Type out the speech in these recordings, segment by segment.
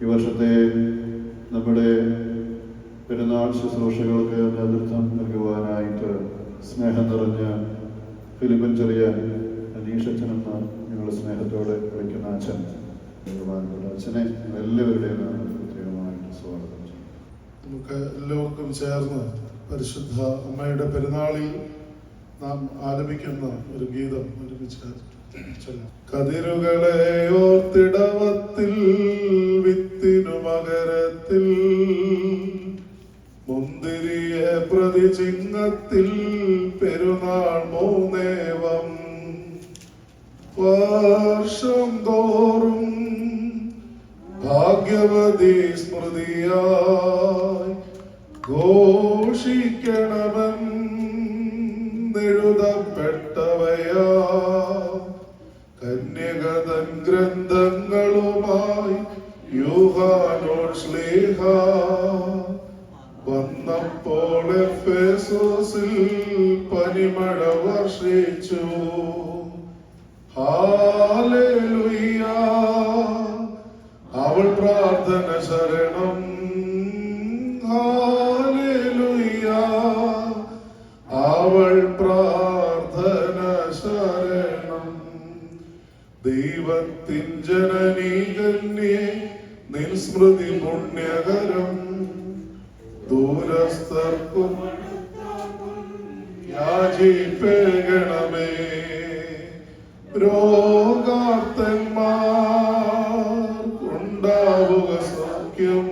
ഈ വർഷത്തെ നമ്മുടെ പെരുന്നാൾ ശുശ്രൂഷകൾക്ക് നേതൃത്വം നൽകുവാനായിട്ട് സ്നേഹം നിറഞ്ഞ ഫിലിപ്പൻ ചെറിയ അനീഷച്ചനെന്ന് ഞങ്ങൾ സ്നേഹത്തോടെ വിളിക്കുന്ന അച്ഛൻ, ബഹുമാനപ്പെട്ട അച്ഛനെ എല്ലാവരുടെയും പ്രത്യേകമായിട്ട് സ്വാഗതം ചെയ്യും. നമുക്ക് എല്ലാവർക്കും ചേർന്ന് പരിശുദ്ധ അമ്മയുടെ പെരുന്നാളിൽ നാം ആലപിക്കുന്ന ഒരു ഗീതം ഒരുമിച്ച് ചൊല്ലാം. കതിരുകളെ ഓർത്തിടവത്തിൽ വിത്തിനു മകരത്തിൽ മുന്തിരിയെ പ്രതി ചിങ്ങത്തിൽ പെരുന്നാൾ മൂന്നേവം വർഷം തോറും ഭാഗ്യവതി സ്മൃതിയായി ഘോഷിക്കണമെന്നെഴുതപ്പെട്ടവയാ കന്യകതൻ ഗ്രന്ഥങ്ങളുമായി യോഹാനോൻ ശ്ലീഹ വന്നപ്പോൾ എഫെസോസിൽ പനിമഴ വർഷിച്ചു. ഹല്ലേലൂയ, അവൾ പ്രാർത്ഥന ശരണം. ഹല്ലേലൂയ, അവൾ പ്രാർത്ഥന ശരണം. ദൈവത്തിൻ ജനനീ കന്യേ നിൻ സ്മൃതി പുണ്യകരം ദൂരസ്ഥർക്കും യാചിപ്പേകണമേ. രോഗാർത്തന്മാർക്കുണ്ടാവുക സൗഖ്യം,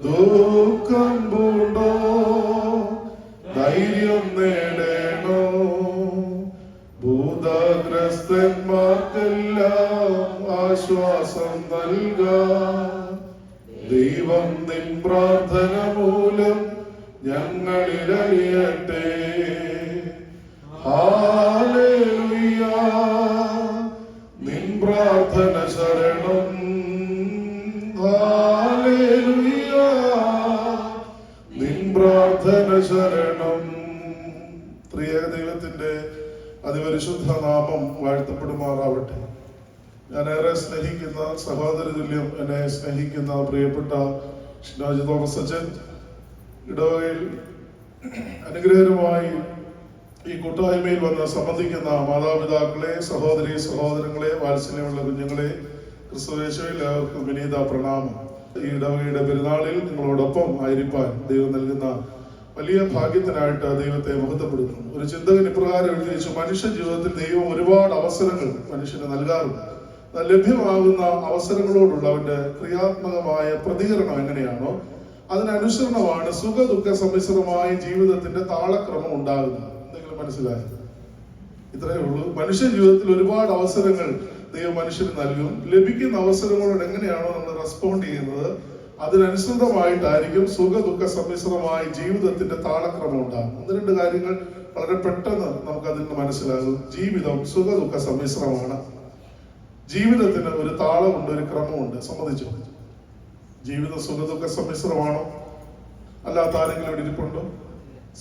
ദുഃഖം പൂണ്ടോ ധൈര്യം നേടേണോ. ഭൂതഗ്രസ്തന്മാർക്കെല്ലാം ആശ്വാസം നൽകാൻ ദൈവം നിൻ പ്രാർത്ഥന മൂലം ഞങ്ങളിൽ അറിയട്ടെ. ഹല്ലേലൂയ, നിൻ പ്രാർത്ഥന ശരണം. ഹല്ലേലൂയ, നിൻ പ്രാർത്ഥന ശരണം. ത്രിയേക ദൈവത്തിന്റെ അതിപരിശുദ്ധ നാമം വാഴ്ത്തപ്പെടുമാറാവട്ടെ. ഞാൻ ഏറെ സ്നേഹിക്കുന്ന സഹോദര തുല്യം എന്നെ സ്നേഹിക്കുന്ന പ്രിയപ്പെട്ട ഷിനാജി തോമസ് അച്ഛൻ, ഇടവകയിൽ അനുഗ്രഹകരമായി ഈ കൂട്ടായ്മയിൽ വന്ന് സംബന്ധിക്കുന്ന മാതാപിതാക്കളെ, സഹോദരി സഹോദരങ്ങളെ, വാത്സല്യമുള്ള കുഞ്ഞുങ്ങളെ, ക്രിസ്തുയേശുവിൽ എല്ലാവർക്കും വിനീത പ്രണാമം. ഈ ഇടവകയുടെ പെരുന്നാളിൽ നിങ്ങളോടൊപ്പം ആയിരിക്കാൻ ദൈവം നൽകുന്ന വലിയ ഭാഗ്യത്തിനായിട്ട് ദൈവത്തെ മഹത്വപ്പെടുത്തുന്നു. ഒരു ചിന്തകൻ ഇപ്രകാരം എഴുതി വെച്ചു: മനുഷ്യ ജീവിതത്തിൽ ദൈവം ഒരുപാട് അവസരങ്ങൾ മനുഷ്യന് നൽകാറുണ്ട്. ലഭ്യമാകുന്ന അവസരങ്ങളോടുള്ള അവന്റെ ക്രിയാത്മകമായ പ്രതികരണം എങ്ങനെയാണോ അതിനനുസരണമാണ് സുഖ ദുഃഖ സമ്മിശ്രമായ ജീവിതത്തിന്റെ താളക്രമം ഉണ്ടാകുന്നത്. എന്തെങ്കിലും മനസ്സിലായോ? ഇത്രയേ ഉള്ളൂ. മനുഷ്യ ജീവിതത്തിൽ ഒരുപാട് അവസരങ്ങൾ ദൈവം മനുഷ്യന് നൽകും. ലഭിക്കുന്ന അവസരങ്ങളോട് എങ്ങനെയാണോ നമ്മൾ റെസ്പോണ്ട് ചെയ്യുന്നത് അതിനനുസൃതമായിട്ടായിരിക്കും സുഖ ദുഃഖ സമ്മിശ്രമായ ജീവിതത്തിന്റെ താളക്രമം ഉണ്ടാകും. ഒന്ന് രണ്ട് കാര്യങ്ങൾ വളരെ പെട്ടെന്ന് നമുക്ക് അതിൽ നിന്ന് മനസ്സിലാകും. ജീവിതം സുഖ ദുഃഖ സമ്മിശ്രമാണ്. ജീവിതത്തിന് ഒരു താളമുണ്ട്, ഒരു ക്രമമുണ്ട്. സമ്മതിച്ചു? ജീവിതം സുഖ ദുഃഖ സമ്മിശ്രമാണോ? അല്ലാത്ത ആരെങ്കിലും ഇവിടെ ഇരിപ്പുണ്ടോ?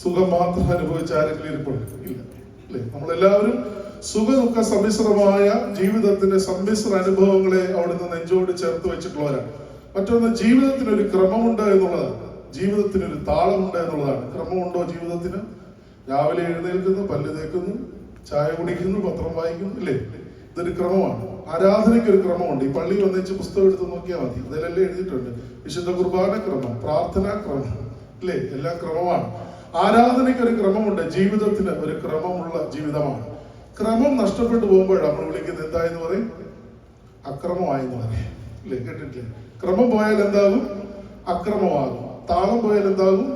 സുഖം മാത്രം അനുഭവിച്ച ആരെങ്കിലും ഇരിപ്പുണ്ടോ? ഇല്ല, അല്ലേ? നമ്മളെല്ലാവരും സുഖ ദുഃഖ സമ്മിശ്രമായ ജീവിതത്തിന്റെ സമ്മിശ്ര അനുഭവങ്ങളെ അവിടുന്ന് നെഞ്ചോട് ചേർത്ത് വെച്ചിട്ടുള്ളവരാണ്. മറ്റൊന്ന്, ജീവിതത്തിന് ഒരു ക്രമമുണ്ട് എന്നുള്ളതാണ്. ജീവിതത്തിന് ഒരു താളമുണ്ട് എന്നുള്ളതാണ്. ക്രമമുണ്ടോ ജീവിതത്തിന്? രാവിലെ എഴുന്നേൽക്കുന്നു, പല്ല് തേക്കുന്നു, ചായ കുടിക്കുന്നു, പത്രം വായിക്കുന്നു, ഇല്ലേ? ഇതൊരു ക്രമമാണ്. ആരാധനയ്ക്ക് ഒരു ക്രമമുണ്ട്. ഈ പള്ളി വന്നിച്ച് പുസ്തകം എടുത്ത് നോക്കിയാൽ മതി, അതിലെല്ലാം എഴുതിയിട്ടുണ്ട്. വിശുദ്ധ കുർബാന ക്രമം, പ്രാർത്ഥനാ ക്രമം, ഇല്ലേ? എല്ലാം ക്രമമാണ്. ആരാധനയ്ക്ക് ഒരു ക്രമമുണ്ട്. ജീവിതത്തിന് ഒരു ക്രമമുള്ള ജീവിതമാണ്. ക്രമം നഷ്ടപ്പെട്ടു പോകുമ്പോഴാണ് നമ്മൾ വിളിക്കുന്നത് എന്തായെന്ന് പറയും? അക്രമമായെന്ന് പറയും, ഇല്ലേ? കേട്ടിട്ടില്ലേ? ക്രമം പോയാൽ എന്താകും? അക്രമമാകും. താളം പോയാൽ എന്താകും?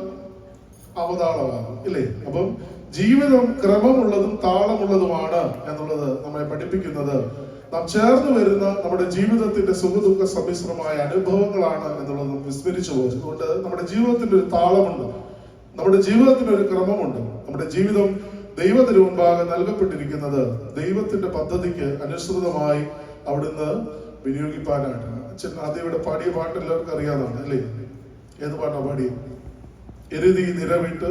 അവതാളമാകും, ഇല്ലേ? അപ്പം ജീവിതം ക്രമമുള്ളതും താളമുള്ളതുമാണ് എന്നുള്ളത് നമ്മളെ പഠിപ്പിക്കുന്നത് നാം ചേർന്ന് വരുന്ന നമ്മുടെ ജീവിതത്തിന്റെ സുഖദുഃഖ സമ്മിശ്രമായ അനുഭവങ്ങളാണ് എന്നുള്ളത് നമുക്ക് വിസ്മരിച്ചു പോകും. അതുകൊണ്ട് നമ്മുടെ ജീവിതത്തിന്റെ ഒരു താളമുണ്ട്, നമ്മുടെ ജീവിതത്തിന് ഒരു ക്രമമുണ്ട്. നമ്മുടെ ജീവിതം ദൈവത്തിന് മുൻപാകെ നൽകപ്പെട്ടിരിക്കുന്നത് ദൈവത്തിന്റെ പദ്ധതിക്ക് അനുസൃതമായി അവിടുന്ന് വിനിയോഗിക്കാനായിട്ടാണ്. അച്ഛൻ ആദ്യം ഇവിടെ പാടിയ പാട്ട് എല്ലാവർക്കും അറിയാവുന്നതാണ്, അല്ലേ? ഏത് പാട്ടാ പാടിയത്? എരുതി നിരവിട്ട്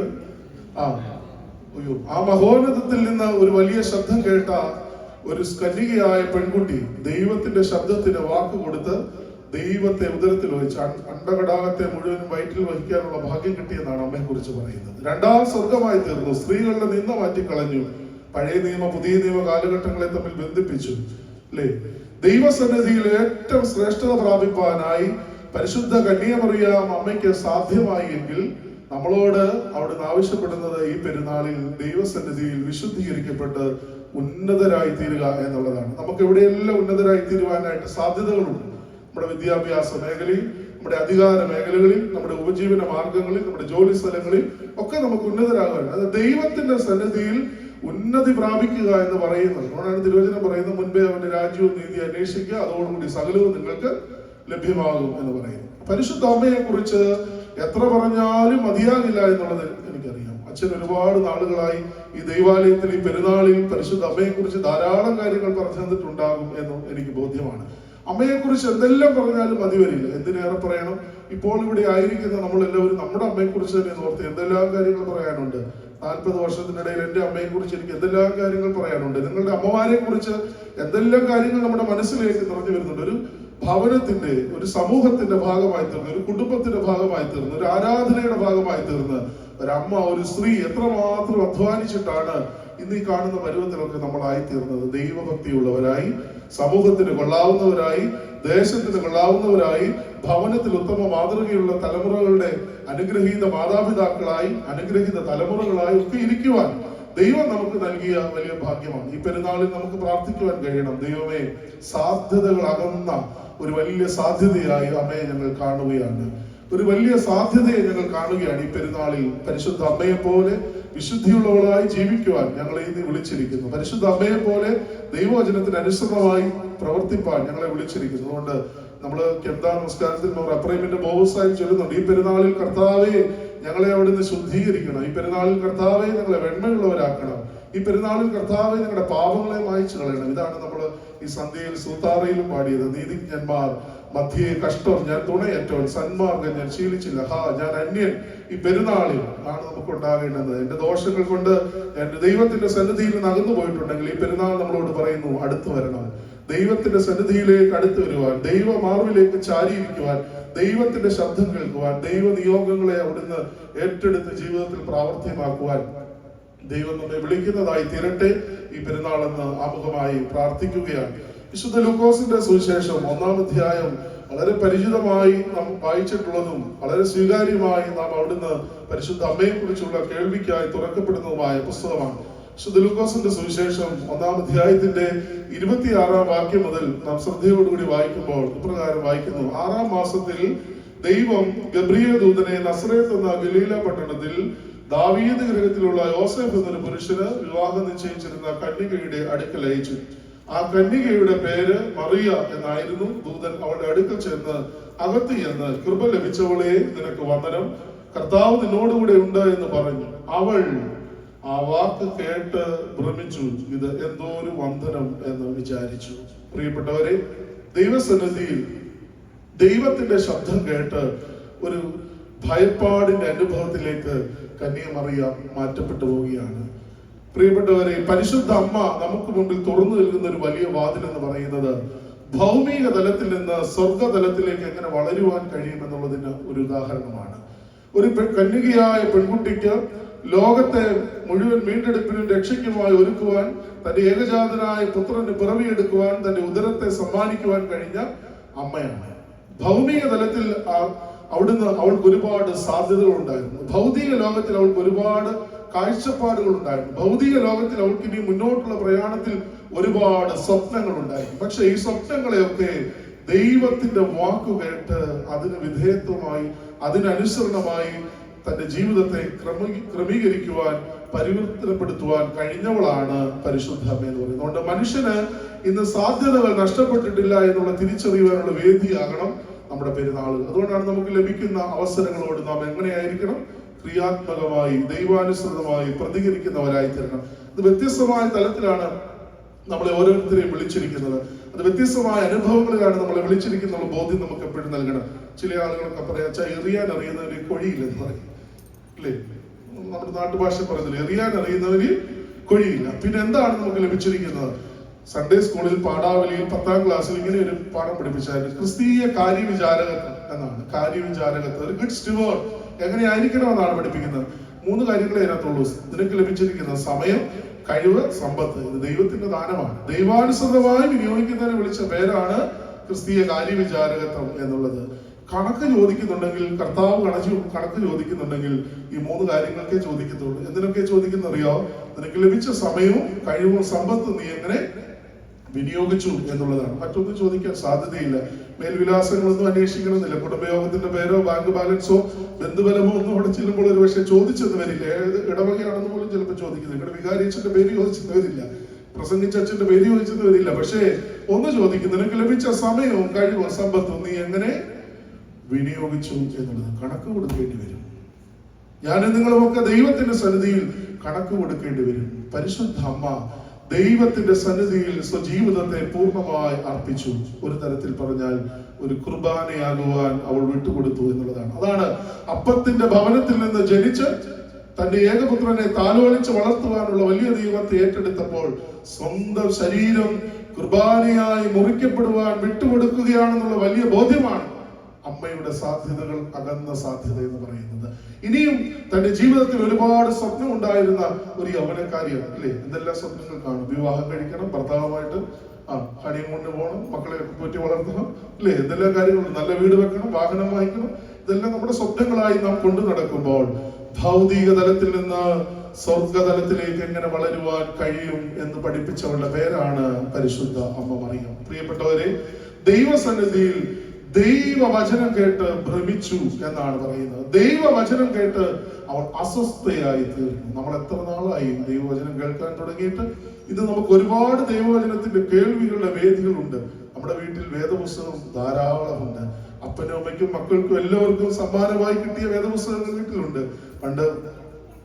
ആ മഹോന്നതത്തിൽ നിന്ന് ഒരു വലിയ ശബ്ദം കേട്ട ഒരു കന്യകയായ പെൺകുട്ടി ദൈവത്തിന്റെ ശബ്ദത്തിന് വാക്ക് കൊടുത്ത് ദൈവത്തെ ഉദരത്തിൽ വഹിച്ച് അണ്ടകടാകത്തെ മുഴുവനും വയറ്റിൽ വഹിക്കാനുള്ള ഭാഗ്യം കിട്ടിയെന്നാണ് അമ്മയെ കുറിച്ച് പറയുന്നത്. രണ്ടാം സ്വർഗമായി തീർന്നു, സ്ത്രീകളുടെ നിന്ന മാറ്റിക്കളഞ്ഞു, പഴയ നിയമ പുതിയ നിയമ കാലഘട്ടങ്ങളെ തമ്മിൽ ബന്ധിപ്പിച്ചു. അല്ലേ? ദൈവസന്നിധിയിൽ ഏറ്റവും ശ്രേഷ്ഠത പ്രാപിപ്പാനായി പരിശുദ്ധ കന്യാമറിയാം അമ്മയ്ക്ക് സാധ്യമായി എങ്കിൽ നമ്മളോട് അവിടുന്ന് ആവശ്യപ്പെടുന്നത് ഈ പെരുന്നാളിൽ ദൈവസന്നിധിയിൽ വിശുദ്ധീകരിക്കപ്പെട്ട് ഉന്നതരായി തീരുക എന്നുള്ളതാണ്. നമുക്ക് എവിടെയെല്ലാം ഉന്നതരായി തീരുവാനായിട്ട് സാധ്യതകളുണ്ട്. നമ്മുടെ വിദ്യാഭ്യാസ മേഖലയിൽ, നമ്മുടെ അധികാര മേഖലകളിൽ, നമ്മുടെ ഉപജീവന മാർഗങ്ങളിൽ, നമ്മുടെ ജോലി സ്ഥലങ്ങളിൽ ഒക്കെ നമുക്ക് ഉന്നതരാകാൻ, അത് ദൈവത്തിന്റെ സന്നിധിയിൽ ഉന്നതി പ്രാപിക്കുക എന്ന് പറയുന്നത്. അതുകൊണ്ടാണ് തിരുവചനം പറയുന്നത്, മുൻപേ അവന്റെ രാജ്യവും നീതി അന്വേഷിക്കുക, അതോടുകൂടി സകലവും നിങ്ങൾക്ക് ലഭ്യമാകും എന്ന് പറയുന്നു. പരിശുദ്ധ അമ്മയെ കുറിച്ച് എത്ര പറഞ്ഞാലും മതിയാകില്ല എന്നുള്ളത് എനിക്കറിയാം. അച്ഛൻ ഒരുപാട് നാളുകളായി ഈ ദൈവാലയത്തിൽ ഈ പെരുന്നാളിൽ പരിശുദ്ധ അമ്മയെ കുറിച്ച് ധാരാളം കാര്യങ്ങൾ പറഞ്ഞു തന്നിട്ടുണ്ടാകും എന്നും എനിക്ക് ബോധ്യമാണ്. അമ്മയെ കുറിച്ച് എന്തെല്ലാം പറഞ്ഞാലും മതി വരില്ല. എന്തിനേറെ പറയണം, ഇപ്പോൾ ഇവിടെ ആയിരിക്കുന്ന നമ്മളെല്ലാവരും നമ്മുടെ അമ്മയെ കുറിച്ച് തന്നെ ഓർത്ത് എന്തെല്ലാം കാര്യങ്ങൾ പറയാനുണ്ട്. 40 വർഷത്തിനിടയിൽ എന്റെ അമ്മയെ കുറിച്ച് എനിക്ക് എന്തെല്ലാം കാര്യങ്ങൾ പറയാനുണ്ട്. നിങ്ങളുടെ അമ്മമാരെ കുറിച്ച് എന്തെല്ലാം കാര്യങ്ങൾ നമ്മുടെ മനസ്സിലേക്ക് നിറഞ്ഞു വരുന്നുണ്ട്. ഒരു ഭവനത്തിന്റെ, ഒരു സമൂഹത്തിന്റെ ഭാഗമായി തീർന്ന്, ഒരു കുടുംബത്തിന്റെ ഭാഗമായി തീർന്ന്, ഒരു ആരാധനയുടെ ഭാഗമായി തീർന്ന് ഒരമ്മ, ഒരു സ്ത്രീ എത്രമാത്രം അധ്വാനിച്ചിട്ടാണ് ഇന്ന് ഈ കാണുന്ന പരുവത്തിലൊക്കെ നമ്മളായിത്തീർന്നത്. ദൈവഭക്തിയുള്ളവരായി, സമൂഹത്തിന് കൊള്ളാവുന്നവരായി, ദേശത്തിന് കൊള്ളാവുന്നവരായി, ഭവനത്തിൽ ഉത്തമ മാതൃകയുള്ള തലമുറകളുടെ അനുഗ്രഹീത മാതാപിതാക്കളായി, അനുഗ്രഹീത തലമുറകളായി ഒക്കെ ഇരിക്കുവാൻ ദൈവം നമുക്ക് നൽകിയ വലിയ ഭാഗ്യമാണ്. ഈ പെരുന്നാളിൽ നമുക്ക് പ്രാർത്ഥിക്കുവാൻ കഴിയണം, ദൈവമേ, സാധ്യതകൾ അകന്ന ഒരു വലിയ സാധ്യതയായി അമ്മയെ ഞങ്ങൾ കാണുകയാണ്. ഒരു വലിയ സാധ്യതയെ ഞങ്ങൾ കാണുകയാണ് ഈ പെരുന്നാളിൽ. പരിശുദ്ധ അമ്മയെ പോലെ വിശുദ്ധിയുള്ളവളായി ജീവിക്കുവാൻ ഞങ്ങളെ ഇന്ന് വിളിച്ചിരിക്കുന്നു. പരിശുദ്ധ അമ്മയെ പോലെ ദൈവവചനത്തിന് അനുസൃതമായി പ്രവർത്തിപ്പാൻ ഞങ്ങളെ വിളിച്ചിരിക്കുന്നു. അതുകൊണ്ട് നമ്മള് കെന്താ നമസ്കാരത്തിൽ അപ്രൈമിന്റെ ബോവസായി ചൊല്ലുന്നുണ്ട്, ഈ പെരുന്നാളിൽ കർത്താവെ ഞങ്ങളെ അവിടുന്ന് ശുദ്ധീകരിക്കണം, ഈ പെരുന്നാളിൽ കർത്താവെ ഞങ്ങളെ വെണ്മയുള്ളവരാക്കണം, ഈ പെരുന്നാളിൽ കർത്താവെ ഞങ്ങളുടെ പാപങ്ങളെ മായ്ച്ചു കളയണം. ഇതാണ് നമ്മൾ ഈ സന്ധ്യയിൽ സൂത്താറയിലും പാടിയത്. നീതിജ്ഞന്മാർ മധ്യേ കഷ്ടം, ഞാൻ തുണയറ്റവൻ, സന്മാർഗം ഞാൻ ശീലിച്ചില്ല, ഹാ ഞാൻ അന്യൻ. ഈ പെരുന്നാളിൽ ആണ് നമുക്ക് ഉണ്ടാകേണ്ടത്. എന്റെ ദോഷങ്ങൾ കൊണ്ട് എന്റെ ദൈവത്തിന്റെ സന്നിധിയിൽ നിന്ന് അകന്നു പോയിട്ടുണ്ടെങ്കിൽ ഈ പെരുന്നാൾ നമ്മളോട് പറയുന്നു, അടുത്തു വരണം, ദൈവത്തിന്റെ സന്നിധിയിലേക്ക് അടുത്തു വരുവാൻ, ദൈവ മാർവിലേക്ക് ചാരിയിരിക്കുവാൻ, ദൈവത്തിന്റെ ശബ്ദം കേൾക്കുവാൻ, ദൈവ നിയോഗങ്ങളെ അവിടുന്ന് ഏറ്റെടുത്ത് ജീവിതത്തിൽ പ്രാവർത്തികമാക്കുവാൻ ദൈവം നമ്മെ വിളിക്കുന്നതായി തീരട്ടെ ഈ പെരുന്നാളെന്ന് ആമുഖമായി പ്രാർത്ഥിക്കുകയാണ്. വിശുദ്ധ ലൂക്കോസിന്റെ സുവിശേഷം 1-ാം അധ്യായം വളരെ പരിചിതമായി നാം വായിച്ചിട്ടുള്ളതും വളരെ സ്വീകാര്യമായി നാം അവിടുന്ന് പരിശുദ്ധ അമ്മയെ കുറിച്ചുള്ള കേൾവിക്കായി തുറക്കപ്പെടുന്നതുമായ പുസ്തകമാണ്. വിശുദ്ധ ലൂക്കോസിന്റെ സുവിശേഷം 1-ാം അധ്യായത്തിന്റെ 26-ാം വാക്യം മുതൽ നാം ശ്രദ്ധയോടുകൂടി വായിക്കുമ്പോൾ ഇപ്രകാരം വായിക്കുന്നു: 6-ാം മാസത്തിൽ ദൈവം ഗബ്രിയേൽ ദൂതനെ നസറേത്ത് എന്ന ഗലീല പട്ടണത്തിൽ ദാവീദ് ഗൃഹത്തിലുള്ള യോസേഫ് എന്നൊരു പുരുഷന് വിവാഹം നിശ്ചയിച്ചിരുന്ന കന്യകയുടെ അടുക്കൽ അയച്ചു. ആ കന്യകയുടെ പേര് മറിയ എന്നായിരുന്നു. ദൂതൻ അവളുടെ അടുക്കൽ ചെന്ന് അകത്ത് ചെന്ന്, കൃപ ലഭിച്ചവളെ നിനക്ക് വന്ദനം, കർത്താവ് നിന്നോടുകൂടെ ഉണ്ട് എന്ന് പറഞ്ഞു. അവൾ ആ വാക്ക് കേട്ട് ഭ്രമിച്ചു, ഇത് എന്തോ ഒരു വന്ദനം എന്ന് വിചാരിച്ചു. പ്രിയപ്പെട്ടവരെ, ദൈവസന്നിധിയിൽ ദൈവത്തിന്റെ ശബ്ദം കേട്ട് ഒരു ഭയപ്പാടിന്റെ അനുഭവത്തിലേക്ക് കന്യമറിയ മാറ്റപ്പെട്ടു പോവുകയാണ്. പ്രിയപ്പെട്ടവരെ, പരിശുദ്ധ അമ്മ നമുക്ക് മുമ്പിൽ തുറന്നു നിൽക്കുന്ന ഒരു വലിയ വാതിൽ എന്ന് പറയുന്നത് ഭൗമിക തലത്തിൽ നിന്ന് സ്വർഗതലത്തിലേക്ക് എങ്ങനെ വളരുവാൻ കഴിയുമെന്നുള്ളതിന് ഒരു ഉദാഹരണമാണ്. ഒരു കന്യകയായ പെൺകുട്ടിക്ക് ലോകത്തെ മുഴുവൻ വീണ്ടെടുപ്പിനും രക്ഷയ്ക്കുമായി ഒരുക്കുവാൻ, തന്റെ ഏകജാതനായ പുത്രന് പിറവിയെടുക്കുവാൻ, തന്റെ ഉദരത്തെ സമ്മാനിക്കുവാൻ കഴിഞ്ഞ അമ്മയാണ്. ഭൗമിക തലത്തിൽ അവിടുന്ന് അവൾക്ക് ഒരുപാട് സാധ്യതകൾ ഉണ്ടായിരുന്നു. ഭൗതിക ലോകത്തിൽ അവൾക്ക് ഒരുപാട് കാഴ്ചപ്പാടുകൾ ഉണ്ടായിരുന്നു. ഭൗതിക ലോകത്തിൽ അവൾക്ക് ഇനി മുന്നോട്ടുള്ള പ്രയാണത്തിൽ ഒരുപാട് സ്വപ്നങ്ങൾ ഉണ്ടായിരുന്നു. പക്ഷെ ഈ സ്വപ്നങ്ങളെയൊക്കെ ദൈവത്തിന്റെ വാക്കു കേട്ട് അതിന് വിധേയത്വമായി, അതിനനുസരണമായി തന്റെ ജീവിതത്തെ ക്രമീകരിക്കുവാൻ, പരിവർത്തനപ്പെടുത്തുവാൻ കഴിഞ്ഞവളാണ് പരിശുദ്ധ അമ്മ എന്ന് പറയുന്നത്. അതുകൊണ്ട് മനുഷ്യന് ഇന്ന് സാധ്യതകൾ നഷ്ടപ്പെട്ടിട്ടില്ല എന്നുള്ള തിരിച്ചറിയുവാനുള്ള വേദിയാകണം നമ്മുടെ പെരുന്നാൾ. അതുകൊണ്ടാണ് നമുക്ക് ലഭിക്കുന്ന അവസരങ്ങളോട് നാം എങ്ങനെയായിരിക്കണം? ക്രിയാത്മകമായി, ദൈവാനുസൃതമായി പ്രതികരിക്കുന്നവരായി തീരണം. അത് വ്യത്യസ്തമായ തലത്തിലാണ് നമ്മളെ ഓരോരുത്തരെയും വിളിച്ചിരിക്കുന്നത്. അത് വ്യത്യസ്തമായ അനുഭവങ്ങളിലാണ് നമ്മളെ വിളിച്ചിരിക്കുന്ന ബോധ്യം നമുക്ക് എപ്പോഴും നൽകണം. ചില ആളുകളൊക്കെ പറയാ, എറിയാൻ അറിയുന്നവന് കൊഴിയില്ലെന്ന് പറയും, അല്ലേ? നമ്മുടെ നാട്ടുഭാഷ പറയുന്നില്ല, എറിയാൻ അറിയുന്നവന് കൊഴിയില്ല. പിന്നെ എന്താണ് നമുക്ക് ലഭിച്ചിരിക്കുന്നത്? സൺഡേ സ്കൂളിൽ പാഠാവലിയിൽ 10ാം ക്ലാസ്സിൽ ഇങ്ങനെ ഒരു പാഠം പഠിപ്പിച്ചായിരുന്നു. ക്രിസ്തീയ കാര്യവിചാരകത്വം എന്നാണ്. കാര്യവിചാരകത്വം, ഒരു ഗുഡ് സ്റ്റുവേർഡ് എങ്ങനെയായിരിക്കണം എന്നാണ് പഠിപ്പിക്കുന്നത്. 3 കാര്യങ്ങളെ അതിനകത്തുള്ളൂ. നിനക്ക് ലഭിച്ചിരിക്കുന്ന സമയം, കഴിവ്, സമ്പത്ത്. ഇത് ദൈവത്തിന്റെ ദാനമാണ്. ദൈവാനുസൃതമായി വിനിയോഗിക്കുന്നതിന് വിളിച്ച പേരാണ് ക്രിസ്തീയ കാര്യവിചാരകത്വം എന്നുള്ളത്. കണക്ക് ചോദിക്കുന്നുണ്ടെങ്കിൽ, കർത്താവ് കണക്ക് ചോദിക്കുന്നുണ്ടെങ്കിൽ ഈ 3 കാര്യങ്ങൾക്കേ ചോദിക്കത്തുള്ളൂ. എന്തിനൊക്കെ ചോദിക്കുന്നറിയോ? നിനക്ക് ലഭിച്ച സമയവും കഴിവും സമ്പത്തും നീ എങ്ങനെ വിനിയോഗിച്ചു എന്നുള്ളതാണ്. മറ്റൊന്നും ചോദിക്കാൻ സാധ്യതയില്ല. മേൽവിലാസങ്ങളൊന്നും അന്വേഷിക്കണമെന്നില്ല. കുടുംബയോഗത്തിന്റെ പേരോ ബാങ്ക് ബാലൻസോ ബന്ധുബലമോ ഒന്നും അവിടെ ചെല്ലുമ്പോൾ ഒരു പക്ഷേ ചോദിച്ചെന്ന് വരില്ല. ഏത് ഇടവകയാണെന്ന് പോലും ചിലപ്പോൾ ചോദിക്കുന്നു. നിങ്ങളുടെ വികാരിച്ചന്റെ പേര് ചോദിച്ചെന്ന് വരില്ല, പ്രസംഗിച്ചച്ഛന്റെ പേര് ചോദിച്ചെന്ന് വരില്ല. പക്ഷേ ഒന്ന് ചോദിക്കും, നിനക്ക് ലഭിച്ച സമയവും കഴിവും സമ്പത്തും നീ എങ്ങനെ വിനിയോഗിച്ചു എന്നുള്ളത് കണക്ക് കൊടുക്കേണ്ടി വരും. ഞാനും നിങ്ങളുമൊക്കെ ദൈവത്തിന്റെ സന്നിധിയിൽ കണക്ക് കൊടുക്കേണ്ടി വരും. പരിശുദ്ധ അമ്മ ദൈവത്തിന്റെ സന്നിധിയിൽ സ്വജീവിതത്തെ പൂർണ്ണമായി അർപ്പിച്ചു. ഒരു തരത്തിൽ പറഞ്ഞാൽ ഒരു കുർബാനയാകുവാൻ അവൾ വിട്ടുകൊടുത്തു എന്നുള്ളതാണ്. അതാണ് അപ്പത്തിന്റെ ഭവനത്തിൽ നിന്ന് ജനിച്ച് തന്റെ ഏകപുത്രനെ താലോലിച്ച് വളർത്തുവാനുള്ള വലിയ ദൈവത്തെ ഏറ്റെടുത്തപ്പോൾ സ്വന്തം ശരീരം കുർബാനയായി മുറിക്കപ്പെടുവാൻ വിട്ടുകൊടുക്കുകയാണെന്നുള്ള വലിയ ബോധ്യമാണ് അമ്മയുടെ സാധ്യതകൾ, അകന്ന സാധ്യത എന്ന് പറയുന്നത്. ഇനിയും തന്റെ ജീവിതത്തിൽ ഒരുപാട് സ്വപ്നം ഉണ്ടായിരുന്ന ഒരു യൗവനക്കാരിയാണ് അല്ലേ. എന്തെല്ലാം സ്വപ്നങ്ങൾ കാണും? വിവാഹം കഴിക്കണം, ഭർത്താവുമായിട്ട് ഹണിമൂണിന് പോകണം, മക്കളെ പോറ്റി വളർത്തണം അല്ലേ. എന്തെല്ലാം കാര്യങ്ങളുണ്ട്. നല്ല വീട് വെക്കണം, വാഹനം വാങ്ങിക്കണം. ഇതെല്ലാം നമ്മുടെ സ്വപ്നങ്ങളായി നാം കൊണ്ടു നടക്കുമ്പോൾ ഭൗതിക തലത്തിൽ നിന്ന് സ്വർഗതലത്തിലേക്ക് എങ്ങനെ വളരുവാൻ കഴിയും എന്ന് പഠിപ്പിച്ചവരുടെ പേരാണ് പരിശുദ്ധ അമ്മ മറിയം. പ്രിയപ്പെട്ടവരെ, ദൈവസന്നിധിയിൽ ദൈവവചനം കേട്ട് ഭ്രമിച്ചു എന്നാണ് പറയുന്നത്. ദൈവവചനം കേട്ട് അവൾ അസ്വസ്ഥയായി തീർന്നു. നമ്മൾ എത്ര നാളായി ദൈവവചനം കേൾക്കാൻ തുടങ്ങിയിട്ട്? ഇത് നമുക്ക് ഒരുപാട് ദൈവവചനത്തിന്റെ കേൾവികളുടെ വേദികളുണ്ട്. നമ്മുടെ വീട്ടിൽ വേദപുസ്തകം ധാരാളമുണ്ട്. അപ്പനും അമ്മയ്ക്കും മക്കൾക്കും എല്ലാവർക്കും സമ്മാനമായി കിട്ടിയ വേദപുസ്തകങ്ങൾ വീട്ടിലുണ്ട്. പണ്ട്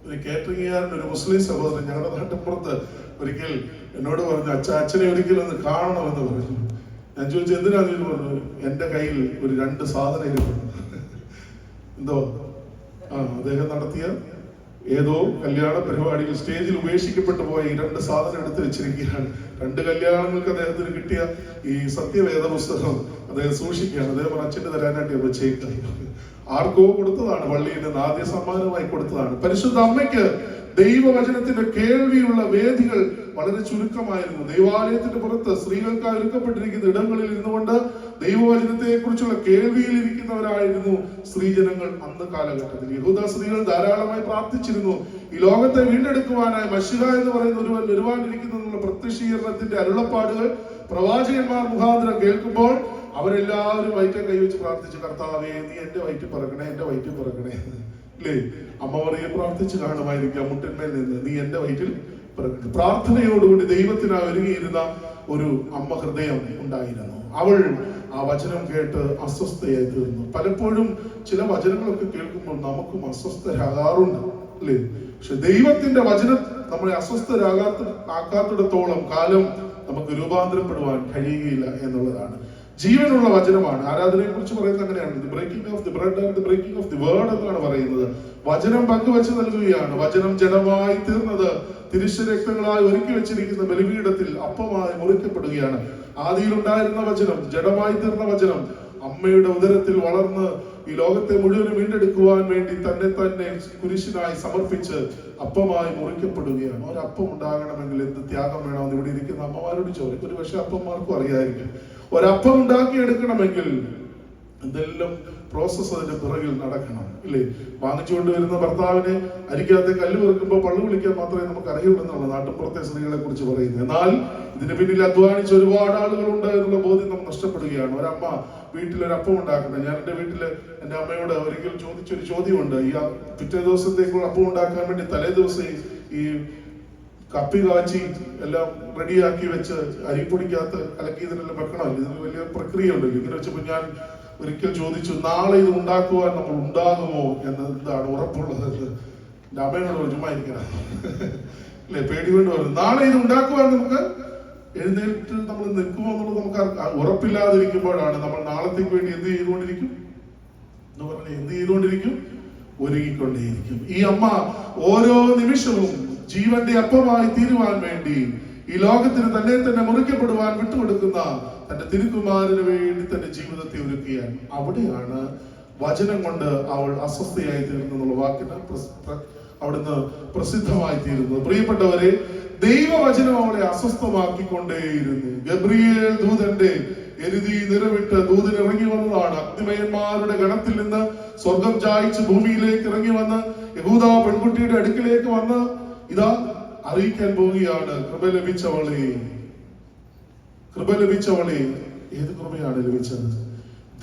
ഒരു കേറ്ററിംഗുകാരൻ, ഒരു മുസ്ലിം സഹോദരൻ ഞങ്ങളുടെ നാട്ടിൻപുറത്ത് ഒരിക്കൽ എന്നോട് പറഞ്ഞു, അച്ഛനെ ഒരിക്കലും ഒന്ന് കാണണമെന്ന് പറഞ്ഞു. ഞാൻ ചോദിച്ചു എന്തിനാന്ന് പറഞ്ഞു. എന്റെ കയ്യിൽ ഒരു 2 സാധനം ഇരിക്കുന്നു. എന്തോ അദ്ദേഹം നടത്തിയ ഏതോ കല്യാണ പരിപാടിയിൽ സ്റ്റേജിൽ ഉപേക്ഷിക്കപ്പെട്ടു പോയ ഈ 2 സാധനം എടുത്ത് വെച്ചിരിക്കുകയാണ്. 2 കല്യാണങ്ങൾക്ക് അദ്ദേഹത്തിന് കിട്ടിയ ഈ സത്യവേദ പുസ്തകം അദ്ദേഹം സൂക്ഷിക്കുകയാണ്. അദ്ദേഹം അച്ഛന് തരാനായിട്ട് വെച്ചേക്കാം. ആർക്കോ കൊടുത്തതാണ്, പള്ളിയിൽ നിന്ന് ആദ്യ സമ്മാനമായി കൊടുത്തതാണ്. പരിശുദ്ധ അമ്മയ്ക്ക് ദൈവവചനത്തിന്റെ കേൾവിയുള്ള വേദികൾ വളരെ ചുരുക്കമായിരുന്നു. ദൈവാലയത്തിന്റെ പുറത്ത് സ്ത്രീകൾക്കായി ഒരുക്കപ്പെട്ടിരിക്കുന്ന ഇടങ്ങളിൽ ഇരുന്നുകൊണ്ട് ദൈവവചനത്തെ കുറിച്ചുള്ള കേൾവിയിൽ ഇരിക്കുന്നവരായിരുന്നു സ്ത്രീജനങ്ങൾ അന്ന് കാലഘട്ടത്തിൽ. യഹൂദ സ്ത്രീകൾ ധാരാളമായി പ്രാർത്ഥിച്ചിരുന്നു. ഈ ലോകത്തെ വീണ്ടെടുക്കുവാനായി മശിഹ എന്ന് പറയുന്ന ഒരുവൻ വരുവാനിരിക്കുന്ന പ്രത്യക്ഷീകരണത്തിന്റെ അരുളപ്പാടുകൾ പ്രവാചകന്മാർ മുഖാന്തരം കേൾക്കുമ്പോൾ അവരെല്ലാവരും വയറ്റം കൈവച്ച് പ്രാർത്ഥിച്ചു, കർത്താവേ നീ എന്റെ വയറ്റിൽ പറക്കണേ, എന്റെ വയറ്റിൽ പറക്കണേ അല്ലേ. അമ്മ മറിയം പ്രാർത്ഥിച്ചു കാണുമായിരിക്കാം മുട്ടിന്മേൽ നിന്ന്, നീ എന്റെ വയറ്റിൽ പറക്കണേ. പ്രാർത്ഥനയോടുകൂടി ദൈവത്തിനായി ഒരുങ്ങിയിരുന്ന ഒരു അമ്മ ഹൃദയം ഉണ്ടായിരുന്നു. അവൾ ആ വചനം കേട്ട് അസ്വസ്ഥയായി തീർന്നു. പലപ്പോഴും ചില വചനങ്ങളൊക്കെ കേൾക്കുമ്പോൾ നമുക്കും അസ്വസ്ഥരാകാറുണ്ട് അല്ലേ. പക്ഷെ ദൈവത്തിന്റെ വചനം നമ്മളെ അസ്വസ്ഥരാകാത്തിടത്തോളം കാലം നമുക്ക് രൂപാന്തരപ്പെടുവാൻ കഴിയുകയില്ല എന്നുള്ളതാണ്. ജീവനുള്ള വചനമാണ്. ആരാധനയെ കുറിച്ച് പറയുന്നത് അങ്ങനെയാണ്. The breaking of the bread and the breaking of the word എന്നാണ് പറയുന്നത്. വചനം പങ്കുവെച്ച് നൽകുകയാണ്. വചനം ജഡമായി തീർന്നത് തിരുശരക്തങ്ങളായി ഒരുക്കി വെച്ചിരിക്കുന്ന ബലിപീഠത്തിൽ അപ്പമായി മുറിക്കപ്പെടുകയാണ്. ആദിയിൽ ഉണ്ടായിരുന്ന വചനം, ജഡമായി തീർന്ന വചനം അമ്മയുടെ ഉദരത്തിൽ വളർന്ന് ഈ ലോകത്തെ മുഴുവനും വീണ്ടെടുക്കുവാൻ വേണ്ടി തന്നെ കുരിശിനായി സമർപ്പിച്ച് അപ്പമായി മുറിക്കപ്പെടുകയാണ്. ഒരപ്പം ഉണ്ടാകണമെങ്കിൽ എന്ത് ത്യാഗം വേണമെന്ന് ഇവിടെ ഇരിക്കുന്ന അമ്മമാരോട് ചോദിക്കും. ഒരു പക്ഷെ അപ്പന്മാർക്കും അറിയായിരിക്കും. ഒരപ്പം ഉണ്ടാക്കിയെടുക്കണമെങ്കിൽ എന്തെല്ലാം പ്രോസസ് അതിന്റെ പിറകിൽ നടക്കണം ഇല്ലേ. വാങ്ങിച്ചുകൊണ്ട് വരുന്ന ഭർത്താവിനെ അരിക്കകത്തെ കല്ല് വെറുക്കുമ്പോൾ പള്ളു വിളിക്കാൻ മാത്രമേ നമുക്ക് അറിയുള്ളൂ എന്നുള്ള നാട്ടിൻപുറത്തെ സ്ത്രീകളെ കുറിച്ച് പറയുന്നത്. എന്നാൽ ഇതിന് പിന്നിൽ അധ്വാനിച്ച ഒരുപാട് ആളുകളുണ്ട് എന്നുള്ള ബോധ്യം നമുക്ക് നഷ്ടപ്പെടുകയാണ്. ഒരമ്മ വീട്ടിലൊരപ്പം ഉണ്ടാക്കുന്നത്. ഞാൻ എൻ്റെ വീട്ടില് എൻ്റെ അമ്മയോട് ഒരിക്കൽ ചോദിച്ചൊരു ചോദ്യമുണ്ട്. ഈ പിറ്റേ ദിവസത്തേക്കുള്ള അപ്പം ഉണ്ടാക്കാൻ വേണ്ടി തലേ ദിവസം ഈ കപ്പി കാച്ചി എല്ലാം റെഡിയാക്കി വെച്ച് അരിപ്പൊടിക്കകത്ത് കലക്കി ഇതിനെല്ലാം വെക്കണമല്ലോ. ഇതിന് വലിയ പ്രക്രിയ ഉണ്ടല്ലോ. ഇങ്ങനെ വെച്ചപ്പോൾ ഞാൻ ഒരിക്കൽ ചോദിച്ചു, നാളെ ഇത് ഉണ്ടാക്കുവാൻ നമ്മൾ ഉണ്ടാകുമോ എന്ന് എന്താണ് ഉറപ്പുള്ളത്? എൻ്റെ അമ്മയോട് ചുമ്മാ ഇരിക്കണം അല്ലെ, പേടി കൊണ്ട് വരും. നാളെ ഇത് ഉണ്ടാക്കുവാൻ നമുക്ക് എഴുന്നേറ്റ് നമ്മൾ നിൽക്കുമോ എന്നുള്ളത് നമുക്ക് ഉറപ്പില്ലാതിരിക്കുമ്പോഴാണ് നമ്മൾ നാളത്തേക്ക് വേണ്ടി എന്ത് ചെയ്തുകൊണ്ടിരിക്കും എന്ന് പറഞ്ഞാൽ എന്ത് ചെയ്തുകൊണ്ടിരിക്കും? ഒരുങ്ങിക്കൊണ്ടേയിരിക്കും. ഈ അമ്മ ഓരോ നിമിഷവും ജീവന്റെ അപ്പമായി തീരുവാൻ വേണ്ടി ഈ ഈ ലോകത്തിന് തന്നെ തന്നെ മുറിക്കപ്പെടുവാൻ വിട്ടുകൊടുക്കുന്ന തന്റെ തിരുക്കുമാരന് വേണ്ടി തന്റെ ജീവിതത്തെ ഒരുക്കിയാൽ അവിടെയാണ് വചനം കൊണ്ട് അവൾ അസ്വസ്ഥയായി തീർന്നു എന്നുള്ള വാക്കിന് അവിടുന്ന് പ്രസിദ്ധമായി തീരുന്നു. പ്രിയപ്പെട്ടവരെ, ദൈവവചനം അവളെ അസ്വസ്ഥമാക്കിക്കൊണ്ടേയിരുന്നു. ഗബ്രിയേൽ ദൂതന്റെ എരുതി നിറവിട്ട് ദൂതൻ ഇറങ്ങി വന്നതാണ്. അഗ്നിമയന്മാരുടെ ഗണത്തിൽ നിന്ന് സ്വർഗം ചായ്ച്ച് ഭൂമിയിലേക്ക് ഇറങ്ങി വന്ന് യഹൂദ പെൺകുട്ടിയുടെ അടുക്കിലേക്ക് വന്ന് ഇതാ അറിയിക്കാൻ പോവുകയാണ്, കൃപ ലഭിച്ചവളെ, കൃപ ലഭിച്ചവളെ. ഏത് കൃപയാണ് ലഭിച്ചത്?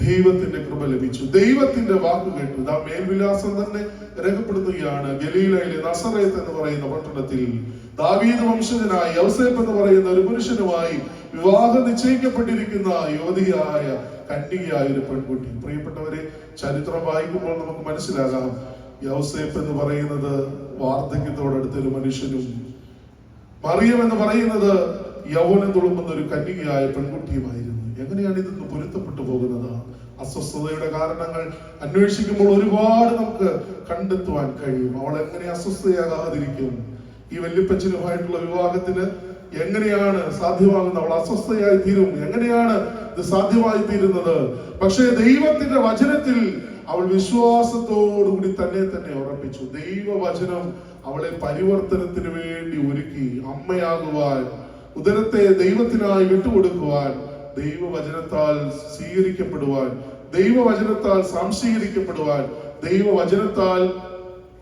ദൈവത്തിന്റെ കൃപ ലഭിച്ചു. ദൈവത്തിന്റെ വാക്ക് കേട്ടു. ഇതാ മേൽവിലാസം തന്നെ രേഖപ്പെടുത്തുകയാണ്. ഗലീലയിലെ നസറേത്ത് എന്ന് പറയുന്ന പട്ടണത്തിൽ ദാവീദ് വംശജനായി യൗസേപ്പ് എന്ന് പറയുന്ന ഒരു പുരുഷനുമായി വിവാഹം നിശ്ചയിക്കപ്പെട്ടിരിക്കുന്ന യുവതിയായ കന്യകയായ ഒരു പെൺകുട്ടി. പ്രിയപ്പെട്ടവരെ, ചരിത്രം വായിക്കുമ്പോൾ നമുക്ക് മനസ്സിലാകാം, യൗസേപ്പ് എന്ന് പറയുന്നത് വാർദ്ധക്യത്തോടടുത്തൊരു മനുഷ്യനും മറിയം എന്ന് പറയുന്നത് യൗവനം തുളുമ്പുന്ന ഒരു കന്യകയായ പെൺകുട്ടിയുമായിരുന്നു. എങ്ങനെയാണ് ഇതൊന്ന് പൊരുത്തപ്പെട്ടു പോകുന്നത്? അസ്വസ്ഥതയുടെ കാരണങ്ങൾ അന്വേഷിക്കുമ്പോൾ ഒരുപാട് നമുക്ക് കണ്ടെത്തുവാൻ കഴിയും. അവൾ എങ്ങനെ അസ്വസ്ഥയാകാതിരിക്കും? ഈ വല്യപ്പച്ചനുമായിട്ടുള്ള വിവാഹത്തിന് എങ്ങനെയാണ് സാധ്യമാകുന്നത്? അവൾ അസ്വസ്ഥയായി തീരും. എങ്ങനെയാണ് ഇത് സാധ്യമായി തീരുന്നത്? പക്ഷേ ദൈവത്തിന്റെ വചനത്തിൽ അവൾ വിശ്വാസത്തോടുകൂടി തന്നെ ഉറപ്പിച്ചു. ദൈവവചനം അവളെ പരിവർത്തനത്തിന് വേണ്ടി ഒരുക്കി. അമ്മയാകുവാൻ, ഉദരത്തെ ദൈവത്തിനായി വിട്ടുകൊടുക്കുവാൻ, ദൈവവചനത്താൽ സ്വീകരിക്കപ്പെടുവാൻ, ദൈവവചനത്താൽ സംശീകരിക്കപ്പെടുവാൻ, ദൈവവചനത്താൽ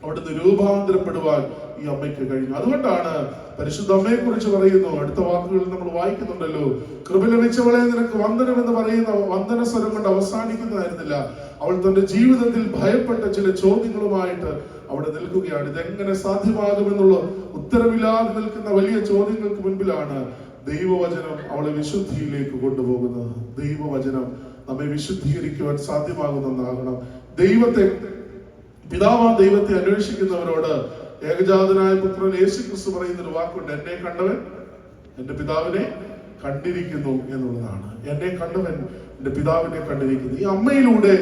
അവിടുന്ന് രൂപാന്തരപ്പെടുവാൻ ഈ അമ്മയ്ക്ക് കഴിഞ്ഞു. അതുകൊണ്ടാണ് പരിശുദ്ധ അമ്മയെ കുറിച്ച് പറയുന്നു. അടുത്ത വാക്കുകളിൽ നമ്മൾ വായിക്കുന്നുണ്ടല്ലോ, കൃപ ലഭിച്ചവളെ നിനക്ക് വന്ദനം എന്ന് പറയുന്ന വന്ദന സ്വരം കൊണ്ട് അവസാനിക്കുന്നതായിരുന്നില്ല. അവൾ തന്റെ ജീവിതത്തിൽ ഭയപ്പെട്ട ചില ചോദ്യങ്ങളുമായിട്ട് അവിടെ നിൽക്കുകയാണ്. ഇതെങ്ങനെ സാധ്യമാകുമെന്നുള്ള ഉത്തരവില്ലാതെ നിൽക്കുന്ന വലിയ ചോദ്യങ്ങൾക്ക് മുൻപിലാണ് ദൈവവചനം അവളെ വിശുദ്ധിയിലേക്ക് കൊണ്ടുപോകുന്നത്. ദൈവവചനം നമ്മെ വിശുദ്ധീകരിക്കുവാൻ സാധ്യമാകുന്നതാകണം. ദൈവത്തെ അന്വേഷിക്കുന്നവരോട് ഏകജാതനായ പുത്രൻ യേശു ക്രിസ്തു പറയുന്ന ഒരു വാക്കുണ്ട്, എന്നെ കണ്ടവൻ എന്റെ പിതാവിനെ കണ്ടിരിക്കുന്നു എന്നുള്ളതാണ്. എന്നെ കണ്ടവൻ എന്റെ പിതാവിനെ കണ്ടിരിക്കുന്നു. ഈ അമ്മയിലൂടെ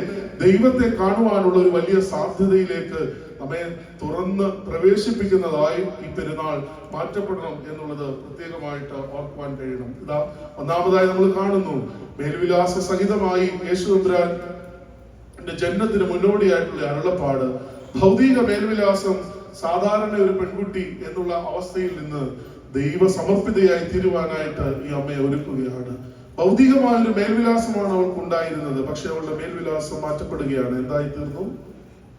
ദൈവത്തെ കാണുവാനുള്ള ഒരു വലിയ സാധ്യതയിലേക്ക് നമ്മെ തുറന്ന് പ്രവേശിപ്പിക്കുന്നതായി ഈ പെരുന്നാൾ മാറ്റപ്പെടണം എന്നുള്ളത് പ്രത്യേകമായിട്ട് ഓർക്കുവാൻ കഴിയണം. ഇതാ ഒന്നാമതായി നമ്മൾ കാണുന്നു, മേൽവിലാസ സഹിതമായി യേശുദമ്പുരാൻ ജന്മത്തിന് മുന്നോടിയായിട്ടുള്ള അരുളപ്പാട്. ഭൗതിക മേൽവിലാസം സാധാരണ ഒരു പെൺകുട്ടി എന്നുള്ള അവസ്ഥയിൽ നിന്ന് ദൈവ സമർപ്പിതയായി തീരുവാനായിട്ട് ഈ അമ്മയെ ഒരുക്കുകയാണ്. ഭൗതികമായ ഒരു മേൽവിലാസമാണ് അവൾക്ക് ഉണ്ടായിരുന്നത്. പക്ഷെ അവളുടെ മേൽവിലാസം മാറ്റപ്പെടുകയാണ്. എന്തായി തീർന്നു?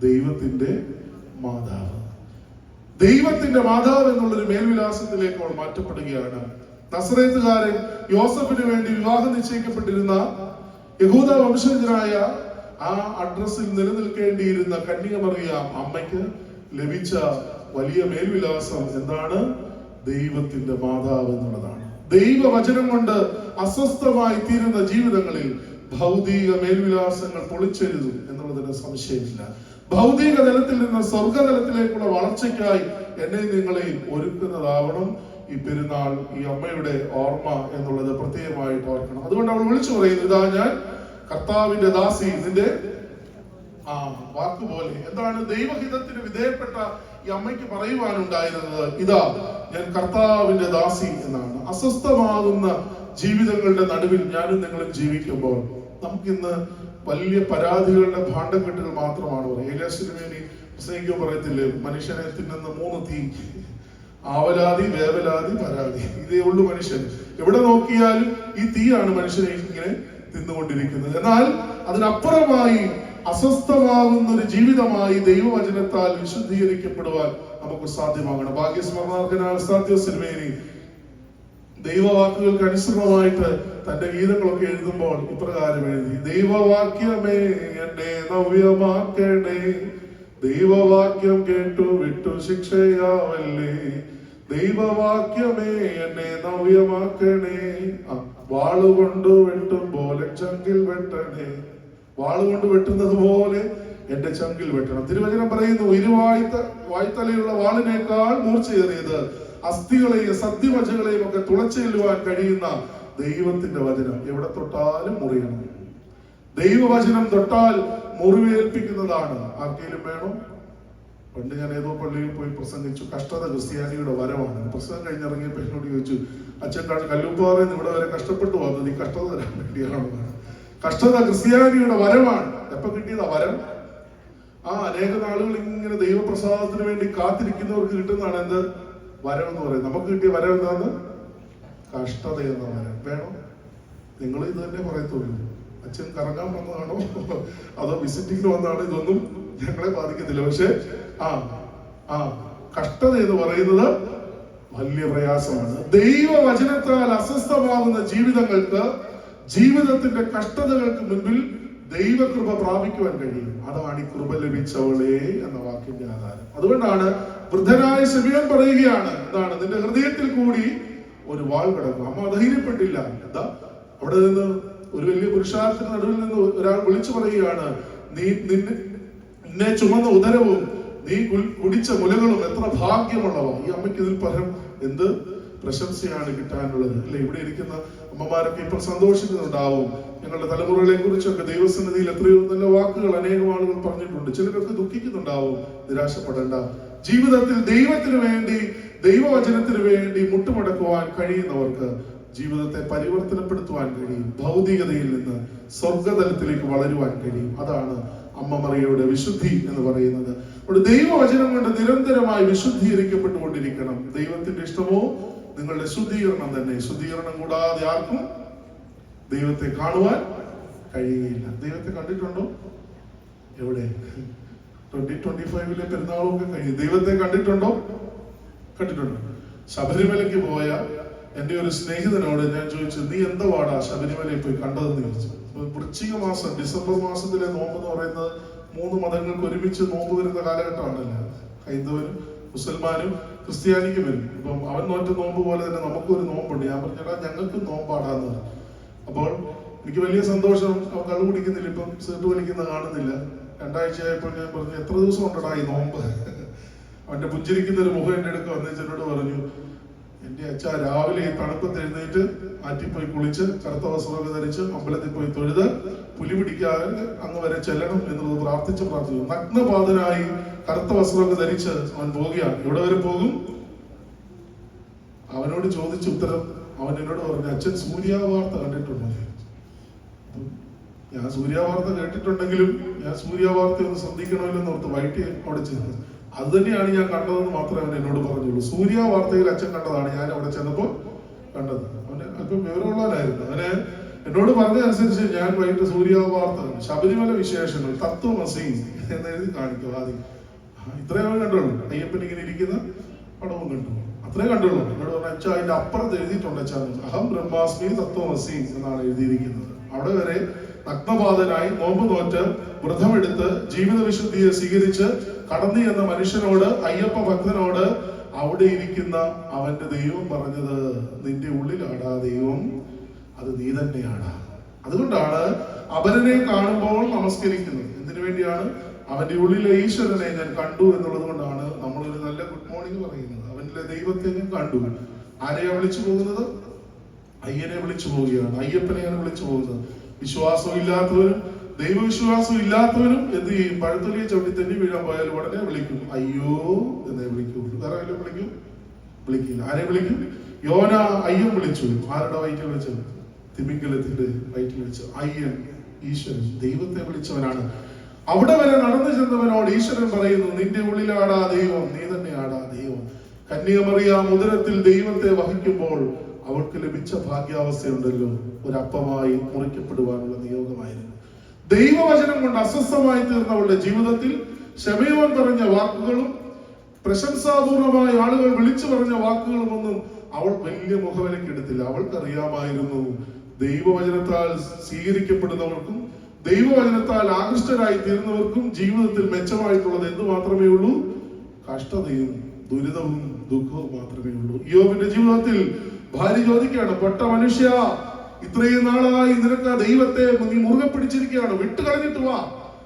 ദൈവത്തിന്റെ മാതാവ്. ദൈവത്തിന്റെ മാതാവ് എന്നുള്ളൊരു മേൽവിലാസത്തിലേക്ക് അവൾ മാറ്റപ്പെടുകയാണ്. നസറേത്തുകാരൻ യോസഫിന് വേണ്ടി വിവാഹം നിശ്ചയിക്കപ്പെട്ടിരുന്ന യഹൂദ വംശജനായ ആ അഡ്രസ്സിൽ നിലനിൽക്കേണ്ടിയിരുന്ന കന്യക മറിയാം അമ്മയ്ക്ക് ലഭിച്ച വലിയ മേൽവിലാസം എന്താണ്? ദൈവത്തിന്റെ മാതാവ് എന്നുള്ളതാണ്. ദൈവവചനം കൊണ്ട് അസ്വസ്ഥമായി തീരുന്ന ജീവിതങ്ങളിൽ ഭൗതിക മേൽവിലാസങ്ങൾ പൊളിച്ചെഴുതും എന്നുള്ളതിന് സംശയമില്ല. ഭൗതിക തലത്തിൽ നിന്ന് സ്വർഗതലത്തിലേക്കുള്ള വളർച്ചയ്ക്കായി എന്നെ നിങ്ങളെ ഒരുക്കുന്നതാവണം ഈ പെരുന്നാൾ, ഈ അമ്മയുടെ ഓർമ്മ എന്നുള്ളത് പ്രത്യേകമായിട്ട് ഓർക്കണം. അതുകൊണ്ട് അവൾ വിളിച്ചു പറയുന്നു, ഇതാ ഞാൻ കർത്താവിന്റെ ദാസി. നിന്റെ വാക്കുപോലെ എന്താണ് ദൈവഹിതത്തിന് വിധേയപ്പെട്ട ഈ അമ്മയ്ക്ക് പറയുവാനുണ്ടായിരുന്നത്? ഇതാ ഞാൻ കർത്താവിന്റെ ദാസി എന്നാണ്. അസ്വസ്ഥമാകുന്ന ജീവിതങ്ങളുടെ നടുവിൽ ഞാനും നിങ്ങളും ജീവിക്കുമ്പോൾ നമുക്കിന്ന് വലിയ പരാതികളുടെ ഭാണ്ഡക്കെട്ടുകൾ മാത്രമാണ് പറയുക. ഏലിയാസിനുവേണ്ടി പ്രസംഗിക്കുമ്പോൾ പറയത്തില്ലേ, മനുഷ്യനെ തിന്നുന്ന 3 തീ: ആവലാതി, വേവലാതി, പരാതി. ഇതേ ഉള്ളൂ മനുഷ്യൻ. എവിടെ നോക്കിയാലും ഈ തീയാണ് മനുഷ്യനെ ഇങ്ങനെ തിന്നുകൊണ്ടിരിക്കുന്നത്. എന്നാൽ അതിനപ്പുറമായി അസ്വസ്ഥമാകുന്ന ഒരു ജീവിതമായി ദൈവവചനത്താൽ വിശുദ്ധീകരിക്കപ്പെടുവാൻ നമുക്ക് സാധ്യമാകണം. ഭാഗ്യസ്മരണാർഹനായ സാത്യോസ് തിരുമേനി ദൈവവാക്കുകൾക്ക് അനുസൃതമായിട്ട് തന്റെ ഗീതങ്ങളൊക്കെ എഴുതുമ്പോൾ ഇപ്രകാരം എഴുതി: ദൈവവാക്യമേ എന്നെ നവ്യമാക്കണേ, ദൈവവാക്യം കേട്ടു വിട്ടു ശിക്ഷയാവല്ലേ, ദൈവവാക്യമേ എന്നെ നവ്യമാക്കണേ, വാളുകൊണ്ട് വെട്ടും പോലെ ചങ്കിൽ വെട്ടണേ, വാളുകൊണ്ട് വെട്ടുന്നത് പോലെ എന്റെ ചങ്കിൽ വെട്ടണം. തിരുവചനം പറയുന്നു, വായ്ത്തലയുള്ള വാളിനേക്കാൾ മൂർച്ചയേറിയത് അസ്ഥികളെയും സദ്യമജകളെയും ഒക്കെ തുളച്ചെല്ലുവാൻ കഴിയുന്ന ദൈവത്തിന്റെ വചനം എവിടെ തൊട്ടാലും മുറിയണം. ദൈവവചനം തൊട്ടാൽ മുറിവേൽപ്പിക്കുന്നതാണ്. ആർക്കെങ്കിലും വേണോ? പണ്ട് ഞാൻ ഏതോ പള്ളിയിൽ പോയി പ്രസംഗിച്ചു, കഷ്ടത ക്രിസ്ത്യാനിയുടെ വരമാണ്. പ്രസംഗം കഴിഞ്ഞിറങ്ങിയപ്പോൾ എന്നോട് ചോദിച്ചു, അച്ഛൻ കല്ലുപ്പാറയിൽ ഇവിടെ വരെ കഷ്ടപ്പെട്ടു വന്നത് ഈ കഷ്ടത തരാൻ വേണ്ടിയാണോ? കഷ്ടത ക്രിസ്ത്യാനിയുടെ വരമാണ്. എപ്പൊ കിട്ടിയതാ വരം? അനേക നാളുകൾ ഇങ്ങനെ ദൈവപ്രസാദത്തിന് വേണ്ടി കാത്തിരിക്കുന്നവർക്ക് കിട്ടുന്നതാണ് എന്ത് വരം എന്ന് പറയുന്നത്. നമുക്ക് കിട്ടിയ വരം എന്താന്ന്? കഷ്ടത എന്ന വരം. വേണോ? നിങ്ങൾ ഇത് തന്നെ പറയത്തുള്ളൂ. അച്ഛൻ കറങ്ങാൻ വന്നതാണോ അതോ വിസിറ്റിംഗിന് വന്നതാണോ? ഇതൊന്നും ഞങ്ങളെ ബാധിക്കത്തില്ല. പക്ഷെ കഷ്ടത എന്ന് പറയുന്നത് വലിയ പ്രയാസമാണ്. ദൈവവചനത്താൽ അസ്വസ്ഥമാകുന്ന ജീവിതങ്ങൾക്ക്, ജീവിതത്തിന്റെ കഷ്ടതകൾക്ക് മുൻപിൽ ദൈവകൃപ പ്രാപിക്കുവാൻ കഴിയും. അതാണ് ഈ കൃപ ലഭിച്ചവളെ എന്ന വാക്കിന്റെ ആധാരം. അതുകൊണ്ടാണ് വൃദ്ധനായ ശിമയോൻ പറയുകയാണ്, എന്താണ്? നിന്റെ ഹൃദയത്തിൽ കൂടി ഒരു വാൾ കിടക്കും. അമ്മ ധൈര്യപ്പെട്ടില്ല. എന്താ? അവിടെ നിന്ന് ഒരു വലിയ പുരുഷാരത്തിന് നടുവിൽ നിന്ന് ഒരാൾ വിളിച്ചു പറയുകയാണ്, നിന്നെ ചുമന്ന ഉദരവും നീ കുടിച്ച മുലകളും എത്ര ഭാഗ്യമുള്ളവ. ഈ അമ്മയ്ക്ക് ഇതിൽ പകരം എന്ത് പ്രശംസയാണ് കിട്ടാനുള്ളത് അല്ലെ? ഇവിടെ ഇരിക്കുന്ന അമ്മമാരൊക്കെ ഇപ്പോൾ സന്തോഷിക്കുന്നുണ്ടാവും. ഞങ്ങളുടെ തലമുറകളെ കുറിച്ചൊക്കെ ദൈവസന്നിധിയിൽ എത്രയോ നല്ല വാക്കുകൾ അനേകം ആളുകൾ പറഞ്ഞിട്ടുണ്ട്. ചിലരൊക്കെ ദുഃഖിക്കുന്നുണ്ടാവും. നിരാശപ്പെടേണ്ട. ജീവിതത്തിൽ ദൈവത്തിന് വേണ്ടി, ദൈവവചനത്തിന് വേണ്ടി മുട്ടുമടക്കുവാൻ കഴിയുന്നവർക്ക് ജീവിതത്തെ പരിവർത്തനപ്പെടുത്തുവാൻ കഴിയും. ഭൗതികതയിൽ നിന്ന് സ്വർഗതലത്തിലേക്ക് വളരുവാൻ കഴിയും. അതാണ് അമ്മ മറിയയുടെ വിശുദ്ധി എന്ന് പറയുന്നത്. അവിടെ ദൈവവചനം കൊണ്ട് നിരന്തരമായി വിശുദ്ധീകരിക്കപ്പെട്ടുകൊണ്ടിരിക്കണം. ദൈവത്തിന്റെ ഇഷ്ടമോ നിങ്ങളുടെ ശുദ്ധീകരണം തന്നെ. ശുദ്ധീകരണം കൂടാതെ ആർക്കും ദൈവത്തെ കാണുവാൻ കഴിയുകയില്ല. ദൈവത്തെ കണ്ടിട്ടുണ്ടോ? എവിടെ? 2025 പെരുന്നാളൊക്കെ കഴിയും. ദൈവത്തെ കണ്ടിട്ടുണ്ടോ? കണ്ടിട്ടുണ്ടോ? ശബരിമലയ്ക്ക് പോയ എന്റെ ഒരു സ്നേഹിതനോട് ഞാൻ ചോദിച്ചു, നീ എന്താ പാടാ ശബരിമലയിൽ പോയി കണ്ടതെന്ന് ചോദിച്ചു. വൃശ്ചിക മാസം, ഡിസംബർ മാസത്തിലെ നോമ്പ് എന്ന് പറയുന്നത് 3 മതങ്ങൾക്ക് ഒരുമിച്ച് നോമ്പ് വരുന്ന കാലഘട്ടമാണല്ലോ. ഹൈന്ദവനും മുസൽമാനും ക്രിസ്ത്യാനിക്കും വരും. ഇപ്പം അവൻ നോറ്റ നോമ്പ് പോലെ തന്നെ നമുക്കൊരു നോമ്പുണ്ട്. ഞാൻ പറഞ്ഞാ ഞങ്ങൾക്ക് നോമ്പാടാന്ന് പറഞ്ഞു. അപ്പോൾ എനിക്ക് വലിയ സന്തോഷം. അവൻ കള്ളു കുടിക്കുന്നില്ല, ഇപ്പം സീട്ട് വലിക്കുന്ന കാണുന്നില്ല. 2 ആഴ്ചയായപ്പോൾ ഞാൻ പറഞ്ഞു, എത്ര ദിവസം ഉണ്ടടാ ഈ നോമ്പ്? അവന്റെ പുഞ്ചിരിക്കുന്ന ഒരു മുഖം എന്റെ അടുക്ക് വന്നേച്ചനോട് പറഞ്ഞു, എന്റെ അച്ഛ രാവിലെ ഈ തണുപ്പത്ത് എഴുന്നേറ്റ് ആറ്റിപ്പോയി കുളിച്ച് കറുത്ത വസ്ത്രമൊക്കെ ധരിച്ച് അമ്പലത്തിൽ പോയി തൊഴുത് പുലി പിടിക്കാതെ അങ്ങ് വരെ ചെല്ലണം എന്നുള്ളത് പ്രാർത്ഥിച്ചു. നഗ്നപാതനായി കറുത്ത വസ്ത്രമൊക്കെ ധരിച്ച് അവൻ പോവുകയാണ്. എവിടെ വരെ പോകും? അവനോട് ചോദിച്ച ഉത്തരം അവൻ എന്നോട് പറഞ്ഞു, അച്ഛൻ സൂര്യാവാർത്ത കണ്ടിട്ടുണ്ടോ? ഞാൻ സൂര്യാവാർത്ത കേട്ടിട്ടുണ്ടെങ്കിലും ഞാൻ സൂര്യാവാർത്ത ഒന്ന് ശ്രദ്ധിക്കണമല്ലോ ഓർത്ത് വൈകിട്ട് അവിടെ ചെന്നു. അത് തന്നെയാണ് ഞാൻ കണ്ടതെന്ന് മാത്രമേ അവൻ എന്നോട് പറഞ്ഞുള്ളൂ. സൂര്യാവാർത്തയിൽ അച്ഛൻ കണ്ടതാണ് ഞാൻ അവിടെ ചെന്നപ്പോൾ കണ്ടത്. അവന് അല്പം വിവരമുള്ളവനായിരുന്നു. അവന് എന്നോട് പറഞ്ഞതനുസരിച്ച് ഞാൻ വൈകിട്ട് സൂര്യാവാർത്ത ശബരിമല വിശേഷങ്ങൾ തത്വമസി എന്ന് എഴുതി കാണിക്കും ആദ്യം. ഇത്രയും അവൻ കണ്ടുള്ളൂ. അയ്യപ്പൻ ഇങ്ങനെ ഇരിക്കുന്ന പടവും കണ്ടു. അത്രേ കണ്ടുള്ളൂ. എന്നോട് പറഞ്ഞ അച്ഛാ അതിന്റെ അപ്പുറത്ത് എഴുതിയിട്ടുണ്ട് അച്ഛാ, അഹം ബ്രഹ്മാസ്മി തത്വമസി എന്നാണ് എഴുതിയിരിക്കുന്നത്. അവിടെ വരെ നഗ്നപാതനായി നോമ്പ് നോറ്റ് വ്രതമെടുത്ത് ജീവിത വിശുദ്ധിയെ സ്വീകരിച്ച് കടന്നു എന്ന മനുഷ്യനോട്, അയ്യപ്പ ഭക്തനോട് അവിടെ ഇരിക്കുന്ന അവന്റെ ദൈവം പറഞ്ഞത്, നിന്റെ ഉള്ളിലാടാ ദൈവം, അത് നീ തന്നെയാണ്. അതുകൊണ്ടാണ് അപരനെ കാണുമ്പോൾ നമസ്കരിക്കുന്നത്. എന്തിനു വേണ്ടിയാണ്? അവന്റെ ഉള്ളിലെ ഈശ്വരനെ ഞാൻ കണ്ടു എന്നുള്ളത് കൊണ്ടാണ് നമ്മളൊരു നല്ല ഗുഡ് മോർണിംഗ് പറയുന്നത്. അവനിലെ ദൈവത്തെ ഞാൻ കണ്ടു. ആരെയാ വിളിച്ചു പോകുന്നത്? അയ്യനെ വിളിച്ചു പോവുകയാണ്. അയ്യപ്പനെയാണ് വിളിച്ചു പോകുന്നത്. വിശ്വാസം ഇല്ലാത്തവനും ദൈവവിശ്വാസം ഇല്ലാത്തവനും എന്ത് ചെയ്യും? പഴത്തൊലിയെ ചവിട്ടി തെന്നി വീഴാൻ പോയാൽ ഉടനെ വിളിക്കും, അയ്യോ എന്നേ വിളിക്കുള്ളൂ. വേറെ വല്ലതും വിളിക്കില്ല. ആരെ വിളിക്കും? യോന അയ്യൻ വിളിച്ചു. ആരുടെ വയറ്റിൽ വെച്ചത്? തിമിംഗലത്തിന്റെ വയറ്റിൽ വെച്ച്. അയ്യൻ ഈശ്വരൻ, ദൈവത്തെ വിളിച്ചവനാണ്. അവിടെ വരെ നടന്നു ചെന്നവനോട് ഈശ്വരൻ പറയുന്നു, നിന്റെ ഉള്ളിലാടാ ദൈവം, നീ തന്നെയാടാ ദൈവം. കന്യാമറിയാം ഉദരത്തിൽ ദൈവത്തെ വഹിക്കുമ്പോൾ അവൾക്ക് ലഭിച്ച ഭാഗ്യാവസ്ഥയുണ്ടല്ലോ, ഒരപ്പമായി മുറിക്കപ്പെടുവാനുള്ള നിയോഗമായിരുന്നു. ദൈവവചനം കൊണ്ട് അസ്വസ്ഥമായി തീർന്നവളുടെ ജീവിതത്തിൽ ശമയോൻ പറഞ്ഞ വാക്കുകളും പ്രശംസാപൂർണമായ ആളുകൾ വിളിച്ചു പറഞ്ഞ വാക്കുകളും ഒന്നും അവൾ വലിയ മുഖവിലയ്ക്ക് എടുത്തില്ല. അവൾക്കറിയാമായിരുന്നു ദൈവവചനത്താൽ സ്വീകരിക്കപ്പെടുന്നവർക്കും ദൈവവചനത്താൽ ആകൃഷ്ടരായി തീർന്നവർക്കും ജീവിതത്തിൽ മെച്ചമായിട്ടുള്ളത് എന്ത് മാത്രമേ ഉള്ളൂ? കഷ്ടതയും ദുരിതവും ദുഃഖവും മാത്രമേ ഉള്ളൂ. യോബിന്റെ ജീവിതത്തിൽ ഭാര്യ ചോദിക്കുകയാണ്, പൊട്ട മനുഷ്യ, ഇത്രയും നാളായി നിനക്ക് ദൈവത്തെ നീ മുറുകെ പിടിച്ചിരിക്കുകയാണ്, വിട്ടുകളഞ്ഞിട്ട് വാ.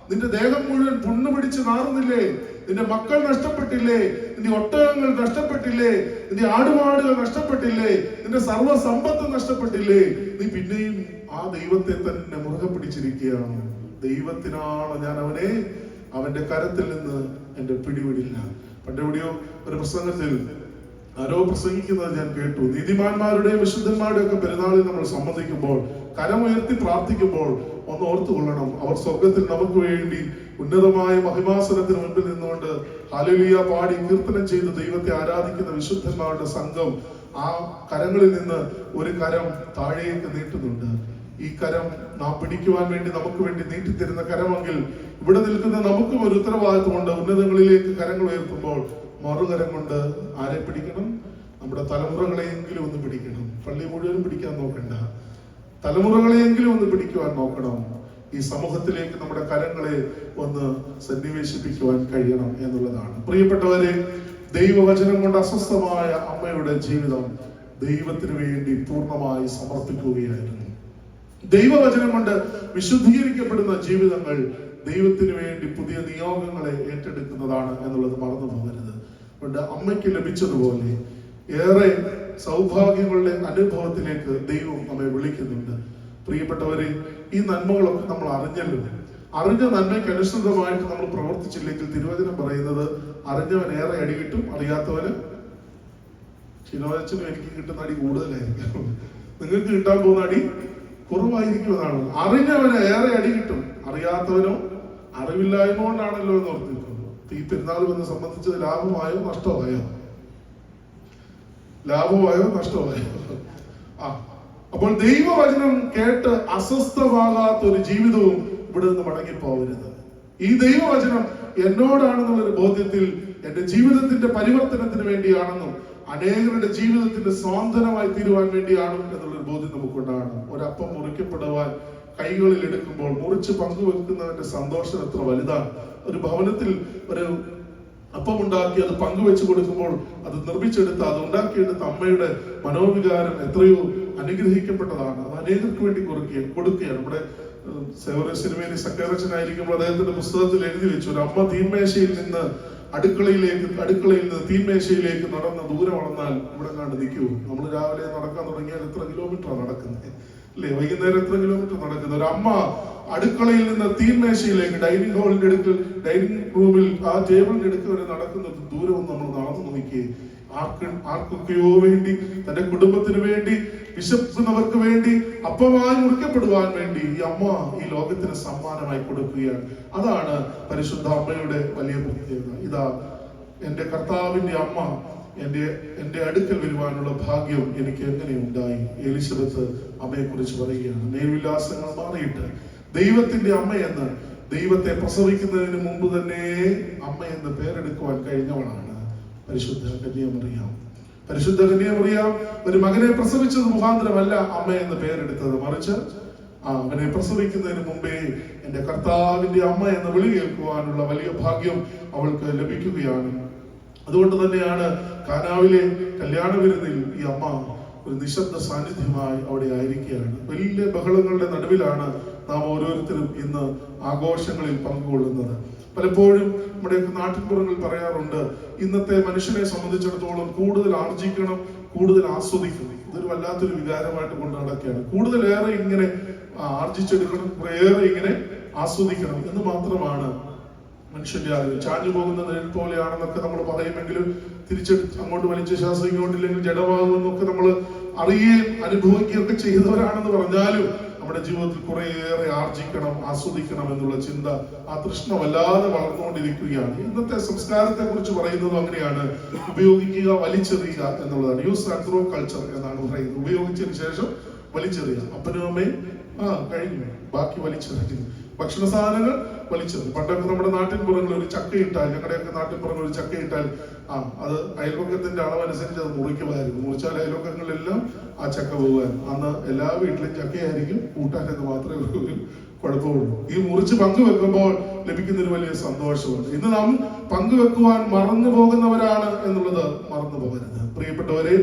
നിന്റെ ദേഹം മുഴുവൻ പുണ്ണ് പിടിച്ച് നാറുന്നില്ലേ? നിന്റെ മക്കൾ നഷ്ടപ്പെട്ടില്ലേ? നിന്റെ ഒട്ടകങ്ങൾ നഷ്ടപ്പെട്ടില്ലേ? നിന്റെ ആടുമാടുകൾ നഷ്ടപ്പെട്ടില്ലേ? നിന്റെ സർവ്വസമ്പത്ത് നഷ്ടപ്പെട്ടില്ലേ? നീ പിന്നെയും ആ ദൈവത്തെ തന്നെ മുറുകെ പിടിച്ചിരിക്കുകയാണ്. ദൈവത്തിനാണ് ഞാൻ അവന്റെ കരത്തിൽ നിന്ന് എൻ്റെ പിടിവിടില്ല. പണ്ടെവിടെയോ ഒരു പ്രസംഗത്തിൽ ആരോ പ്രസംഗിക്കുന്നത് ഞാൻ കേട്ടു. നീതിമാന്മാരുടെയും വിശുദ്ധന്മാരുടെയും ഒക്കെ പെരുന്നാളിൽ നമ്മൾ സംബന്ധിക്കുമ്പോൾ, കരമുയർത്തി പ്രാർത്ഥിക്കുമ്പോൾ ഒന്ന് ഓർത്തുകൊള്ളണം, അവർ സ്വർഗത്തിൽ നമുക്ക് വേണ്ടി ഉന്നതമായ മഹിമാസനത്തിന് മുൻപിൽ നിന്നുകൊണ്ട് ഹല്ലേലൂയ പാടി കീർത്തനം ചെയ്ത് ദൈവത്തെ ആരാധിക്കുന്ന വിശുദ്ധന്മാരുടെ സംഘം ആ കരങ്ങളിൽ നിന്ന് ഒരു കരം താഴേക്ക് നീട്ടുന്നുണ്ട്. ഈ കരം നാം പിടിക്കുവാൻ വേണ്ടി നമുക്ക് വേണ്ടി നീട്ടിത്തരുന്ന കരമെങ്കിൽ ഇവിടെ നിൽക്കുന്ന നമുക്കും ഒരു ഉത്തരവാദിത്വമുണ്ട്. ഉന്നതങ്ങളിലേക്ക് കരങ്ങൾ ഉയർത്തുമ്പോൾ മറുകരം കൊണ്ട് ആരെ പിടിക്കണം? നമ്മുടെ തലമുറകളെയെങ്കിലും ഒന്ന് പിടിക്കണം. പള്ളി മുഴുവൻ പിടിക്കാൻ നോക്കണ്ട, തലമുറകളെയെങ്കിലും ഒന്ന് പിടിക്കുവാൻ നോക്കണം. ഈ സമൂഹത്തിലേക്ക് നമ്മുടെ കരങ്ങളെ ഒന്ന് സന്നിവേശിപ്പിക്കുവാൻ കഴിയണം എന്നുള്ളതാണ്. പ്രിയപ്പെട്ടവരെ, ദൈവവചനം കൊണ്ട് അസ്വസ്ഥമായ അമ്മയുടെ ജീവിതം ദൈവത്തിന് വേണ്ടി പൂർണ്ണമായി സമർപ്പിക്കുകയായിരുന്നു. ദൈവവചനം കൊണ്ട് വിശുദ്ധീകരിക്കപ്പെടുന്ന ജീവിതങ്ങൾ ദൈവത്തിന് വേണ്ടി പുതിയ നിയോഗങ്ങളെ ഏറ്റെടുക്കുന്നതാണ് എന്നുള്ളത് മറന്നു പോകരുത്. അതുകൊണ്ട് അമ്മയ്ക്ക് ലഭിച്ചതുപോലെ ഏറെ സൗഭാഗ്യങ്ങളുടെ അനുഭവത്തിലേക്ക് ദൈവം നമ്മെ വിളിക്കുന്നുണ്ട്. പ്രിയപ്പെട്ടവരെ, ഈ നന്മകളൊക്കെ നമ്മൾ അറിഞ്ഞല്ലോ. അറിഞ്ഞ നന്മയ്ക്ക് അനുസൃതമായിട്ട് നമ്മൾ പ്രവർത്തിച്ചില്ലെങ്കിൽ തിരുവചനം പറയുന്നത് അറിഞ്ഞവൻ ഏറെ അടി കിട്ടും, അറിയാത്തവന് ചിനോച്ചനും എനിക്ക് കിട്ടുന്ന അടി കൂടുതലായിരിക്കും, നിങ്ങൾക്ക് കിട്ടാൻ പോകുന്ന അടി കുറവായിരിക്കും എന്നാണ്. അറിഞ്ഞവന് ഏറെ അടി കിട്ടും, അറിയാത്തവനോ അറിവില്ലായ്മ കൊണ്ടാണല്ലോ എന്ന് ഓർത്തിരിക്കുന്നു. ഈ പെരുന്നാൾ വന്ന് സംബന്ധിച്ചത് ലാഭമായോ നഷ്ടമായോ? ലാഭമായോ നഷ്ടമായോ? അപ്പോൾ ദൈവവചനം കേട്ട് അസ്വസ്ഥമാകാത്ത ഒരു ജീവിതവും ഇവിടെ നിന്ന് മടങ്ങിപ്പോകരുത്. ഈ ദൈവവചനം എന്നോടാണെന്നുള്ളൊരു ബോധ്യത്തിൽ എന്റെ ജീവിതത്തിന്റെ പരിവർത്തനത്തിന് വേണ്ടിയാണെന്നും അനേകരുടെ ജീവിതത്തിന്റെ സ്വാതന്ത്ര്യമായി തീരുവാൻ വേണ്ടിയാണ് എന്നുള്ളൊരു ബോധ്യം നമുക്കുണ്ടാകണം. ഒരപ്പം മുറിക്കപ്പെടുവാൻ കൈകളിൽ എടുക്കുമ്പോൾ മുറിച്ച് പങ്കുവെക്കുന്നവന്റെ സന്തോഷം എത്ര വലുതാണ്. ഒരു ഭവനത്തിൽ ഒരു അപ്പം ഉണ്ടാക്കി അത് പങ്കുവെച്ച് കൊടുക്കുമ്പോൾ അത് നിർമ്മിച്ചെടുത്ത അത് ഉണ്ടാക്കിയെടുത്ത അമ്മയുടെ മനോവികാരം എത്രയോ അനുഗ്രഹിക്കപ്പെട്ടതാണ്. അത് അനേകർക്ക് വേണ്ടി കൊടുക്കുകയാണ്. നമ്മുടെ സിനിമയിൽ സക്കേറച്ചനായിരിക്കുമ്പോൾ അദ്ദേഹത്തിന്റെ പുസ്തകത്തിൽ എഴുതി വെച്ചു, ഒരു അമ്മ തീന്മേശയിൽ നിന്ന് അടുക്കളയിൽ നിന്ന് തീന്മേശയിലേക്ക് നടന്ന ദൂരം അളന്നാൽ ഇവിടെ കണ്ട് നിൽക്കൂ. നമ്മൾ രാവിലെ നടക്കാൻ തുടങ്ങിയാൽ എത്ര കിലോമീറ്ററാണ് നടക്കുന്നത് അല്ലേ? വൈകുന്നേരം എത്ര കിലോമീറ്റർ നടക്കുന്നത്? ഒരു അമ്മ അടുക്കളയിൽ നിന്ന് തീന്മേശയിലേക്ക് ഡൈനിങ് റൂമിൽ ആ ടേബിളിന്റെ അടുക്ക് വരെ നടക്കുന്ന ദൂരവും നമ്മൾ നടന്നു നോക്കിയേ. ആർക്കൊക്കെയോ വേണ്ടി, തന്റെ കുടുംബത്തിന് വേണ്ടി, വിശക്കുന്നവർക്ക് വേണ്ടി, അപ്പമായി മുറിക്കപ്പെടുവാൻ വേണ്ടി ഈ അമ്മ ഈ ലോകത്തിന് സമ്മാനമായി കൊടുക്കുകയാണ്. അതാണ് പരിശുദ്ധ അമ്മയുടെ വലിയ പ്രത്യേകത. ഇതാ എന്റെ കർത്താവിന്റെ അമ്മ എന്റെ അടുക്കൽ വരുവാനുള്ള ഭാഗ്യം എനിക്ക് എങ്ങനെ ഉണ്ടായി. എലിസബത്ത് അമ്മയെ കുറിച്ച് പറയുകയാണ്. മേൽവിലാസങ്ങൾ മാറിയിട്ട് ദൈവത്തിന്റെ അമ്മയെന്ന്, ദൈവത്തെ പ്രസവിക്കുന്നതിന് മുമ്പ് തന്നെ അമ്മയെന്ന് പേരെടുക്കുവാൻ കഴിഞ്ഞവളാണ് പരിശുദ്ധ കന്യാമറിയാം. പരിശുദ്ധ കന്യാമറിയാം ഒരു മകനെ പ്രസവിച്ചത് മുഖാന്തരമല്ല അമ്മയെന്ന് പേരെടുത്തത്, മറിച്ച് അവനെ പ്രസവിക്കുന്നതിന് മുമ്പേ എന്റെ കർത്താവിന്റെ അമ്മ എന്ന വിളി കേൾക്കുവാനുള്ള വലിയ ഭാഗ്യം അവൾക്ക് ലഭിക്കുകയാണ്. അതുകൊണ്ട് തന്നെയാണ് കാനാവിലെ കല്യാണ വിരുന്നിൽ ഈ അമ്മ ഒരു നിശബ്ദ സാന്നിധ്യമായി അവിടെ ആയിരിക്കുകയാണ്. വലിയ ബഹളങ്ങളുടെ നടുവിലാണ് നാം ഓരോരുത്തരും ഇന്ന് ആഘോഷങ്ങളിൽ പങ്കുകൊള്ളുന്നത്. പലപ്പോഴും നമ്മുടെയൊക്കെ നാട്ടിൻപുറങ്ങളിൽ പറയാറുണ്ട്, ഇന്നത്തെ മനുഷ്യനെ സംബന്ധിച്ചിടത്തോളം കൂടുതൽ ആർജിക്കണം, കൂടുതൽ ആസ്വദിക്കണം. ഇതൊരു വല്ലാത്തൊരു വികാരമായിട്ട് കൊണ്ട് നടക്കുകയാണ്. കൂടുതലേറെ ഇങ്ങനെ ആർജിച്ചെടുക്കണം, കുറേയേറെ ഇങ്ങനെ ആസ്വദിക്കണം എന്ന് മാത്രമാണ് മനുഷ്യന്റെ അറിവ്. ചാഞ്ഞു പോകുന്ന നിഴൽ പോലെയാണെന്നൊക്കെ നമ്മൾ പറയുമെങ്കിലും തിരിച്ചെടുത്ത് അങ്ങോട്ട് വലിച്ച ശ്വാസം ഇങ്ങോട്ടില്ലെങ്കിൽ ജഡമാകുമെന്നൊക്കെ നമ്മൾ അറിയുകയും അനുഭവിക്കുകയും ഒക്കെ ചെയ്തവരാണെന്ന് പറഞ്ഞാലും നമ്മുടെ ജീവിതത്തിൽ കുറേയേറെ ആർജിക്കണം, ആസ്വദിക്കണം എന്നുള്ള ചിന്ത, ആ തൃഷ്ണ വല്ലാതെ വളർന്നുകൊണ്ടിരിക്കുകയാണ്. ഇന്നത്തെ സംസ്കാരത്തെ കുറിച്ച് പറയുന്നത് അങ്ങനെയാണ്, ഉപയോഗിക്കുക, വലിച്ചെറിയുക എന്നുള്ളതാണ്. യൂസ് ആൻഡ് ത്രോ കൾച്ചർ എന്നാണ് പറയുന്നത്. ഉപയോഗിച്ചതിന് ശേഷം വലിച്ചെറിയുക. അപ്പനും അമ്മയും കഴിഞ്ഞു, ബാക്കി വലിച്ചെറിയുക. ഭക്ഷണ സാധനങ്ങൾ വലിച്ചെറിയും. പണ്ടൊക്കെ നമ്മുടെ നാട്ടിൻപുറങ്ങളിൽ ഒരു ചക്ക ഇട്ടാൽ, ഞങ്ങളുടെയൊക്കെ നാട്ടിൻപുറങ്ങളിൽ ഒരു ചക്ക ഇട്ടാൽ അത് അയൽപക്കത്തിന്റെ അളവനുസരിച്ച് അത് മുറിക്കുമായിരുന്നു. മുറിച്ചാൽ അയൽപക്കങ്ങളിലെല്ലാം ആ ചക്ക പോകാൻ. അന്ന് എല്ലാ വീട്ടിലും ചക്കയായിരിക്കും, കൂട്ടാൻ എന്ന് മാത്രമേ ഒരു കുഴപ്പമുള്ളൂ. ഈ മുറിച്ച് പങ്കുവെക്കുമ്പോൾ ലഭിക്കുന്ന ഒരു വലിയ സന്തോഷമുണ്ട്. ഇന്ന് നാം പങ്കുവെക്കുവാൻ മറന്നു പോകുന്നവരാണ് എന്നുള്ളത് മറന്നു പോകരുത്. പ്രിയപ്പെട്ടവരെ,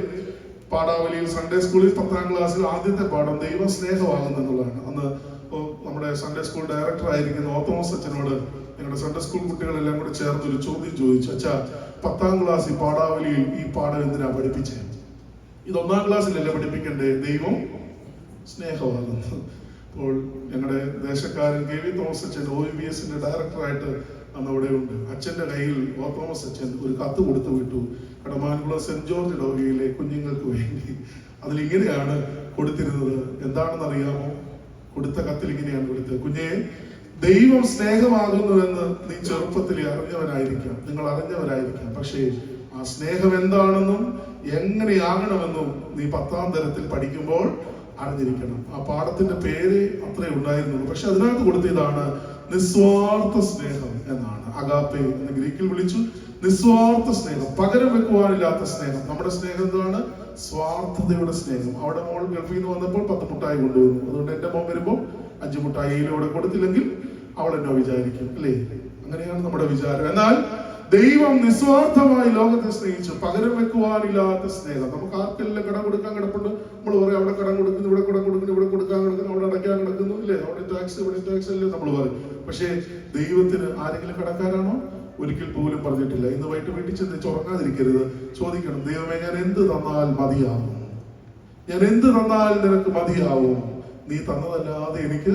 പാഠാവലിയിൽ സൺഡേ സ്കൂളിൽ 10ാം ക്ലാസ്സിൽ ആദ്യത്തെ പാഠം ദൈവ സ്നേഹമാകുന്നു എന്നുള്ളതാണ്. അന്ന് നമ്മുടെ സൺഡേ സ്കൂൾ ഡയറക്ടർ ആയിരിക്കുന്ന ഓത്തോമസ് അച്ഛനോട് ഞങ്ങളുടെ സൺഡേ സ്കൂൾ കുട്ടികളെല്ലാം കൂടെ ചേർന്ന് ഒരു ചോദ്യം ചോദിച്ചു. അച്ഛാ, 10ാം ക്ലാസ്സിൽ പാഠാവലിയിൽ ഈ പാഠം എന്തിനാ പഠിപ്പിച്ചത്? ഇത് 1ാം ക്ലാസ്സിലല്ലേ പഠിപ്പിക്കണ്ടേ? ദൈവം സ്നേഹമാകുന്നു. അപ്പോൾ ഞങ്ങളുടെ ദേശക്കാരൻ കെ വി തോമസ് അച്ഛൻ OVBSന്റെ ഡയറക്ടറായിട്ട് അന്ന് അവിടെ ഉണ്ട്. അച്ഛന്റെ കയ്യിൽ തോമസ് അച്ഛൻ ഒരു കത്ത് കൊടുത്തു വിട്ടു, കടമാൻകുളം സെന്റ് ജോർജ് ഇടവകയിലെ കുഞ്ഞുങ്ങൾക്ക് വേണ്ടി. അതിലിങ്ങനെയാണ് കൊടുത്തിരുന്നത്. എന്താണെന്ന് അറിയാമോ? കൊടുത്ത കത്തിൽ ഇങ്ങനെയാണ് കൊടുത്തത്: കുഞ്ഞെ, ദൈവം സ്നേഹമാകുന്നുവെന്ന് നീ ചെറുപ്പത്തിൽ അറിഞ്ഞവനായിരിക്കാം, നിങ്ങൾ അറിഞ്ഞവരായിരിക്കാം. പക്ഷേ ആ സ്നേഹം എന്താണെന്നും എങ്ങനെയാകണമെന്നും നീ 10ാം തരത്തിൽ പഠിക്കുമ്പോൾ അറിഞ്ഞിരിക്കണം. ആ പാഠത്തിന്റെ പേര് അത്രേ ഉണ്ടായിരുന്നുള്ളൂ. പക്ഷെ അതിനകത്ത് കൊടുത്തതാണ് നിസ്വാർത്ഥ സ്നേഹം എന്നാണ്. അഗാപ്പെ എന്ന് ഗ്രീക്കിൽ വിളിച്ചു. നിസ്വാർത്ഥ സ്നേഹം, പകരം വെക്കുവാനില്ലാത്ത സ്നേഹം. നമ്മുടെ സ്നേഹം എന്താണ്? സ്വാർത്ഥതയുടെ സ്നേഹം. അവിടെ മോൾ ഗൾഫിൽ നിന്ന് വന്നപ്പോൾ 10 മുട്ടായി കൊണ്ടുവന്നു. അതുകൊണ്ട് എന്റെ മോൻ വരുമ്പോൾ 5 മുട്ടായിയിലൂടെ കൊടുത്തില്ലെങ്കിൽ അവൾ എന്നോ വിചാരിക്കും, അല്ലേ? അങ്ങനെയാണ് നമ്മുടെ വിചാരം. എന്നാൽ ദൈവം നിസ്വാർത്ഥമായി ലോകത്തെ സ്നേഹിച്ചു. പകരം വെക്കുവാനില്ലാത്ത സ്നേഹം. നമുക്ക് ആർക്കെല്ലാം കടം കൊടുക്കാൻ കിടപ്പുണ്ട്. നമ്മൾ പറയും അവിടെ കടം കൊടുക്കുന്നു, ഇവിടെ കടം കൊടുക്കുന്നു, ഇവിടെ കൊടുക്കാൻ കിടക്കുന്നു, അവിടെ അടയ്ക്കാൻ കിടക്കുന്നു, ഇല്ലേ? അവിടെ ടാക്സ്, ഇവിടെ ടാക്സ് അല്ലേ നമ്മൾ പറയും. പക്ഷേ ദൈവത്തിന് ആരെങ്കിലും കടക്കാരാണോ? ഒരിക്കൽ പോലും പറഞ്ഞിട്ടില്ല. ഇന്ന് വൈകിട്ട് വീട്ടിൽ ചെന്ന് ഉറങ്ങാതിരിക്കരുത്. ചോദിക്കണം, ദൈവമേ, ഞാൻ എന്ത് തന്നാൽ മതിയാവും? ഞാൻ എന്ത് തന്നാൽ നിനക്ക് മതിയാവും? നീ തന്നതല്ലാതെ എനിക്ക്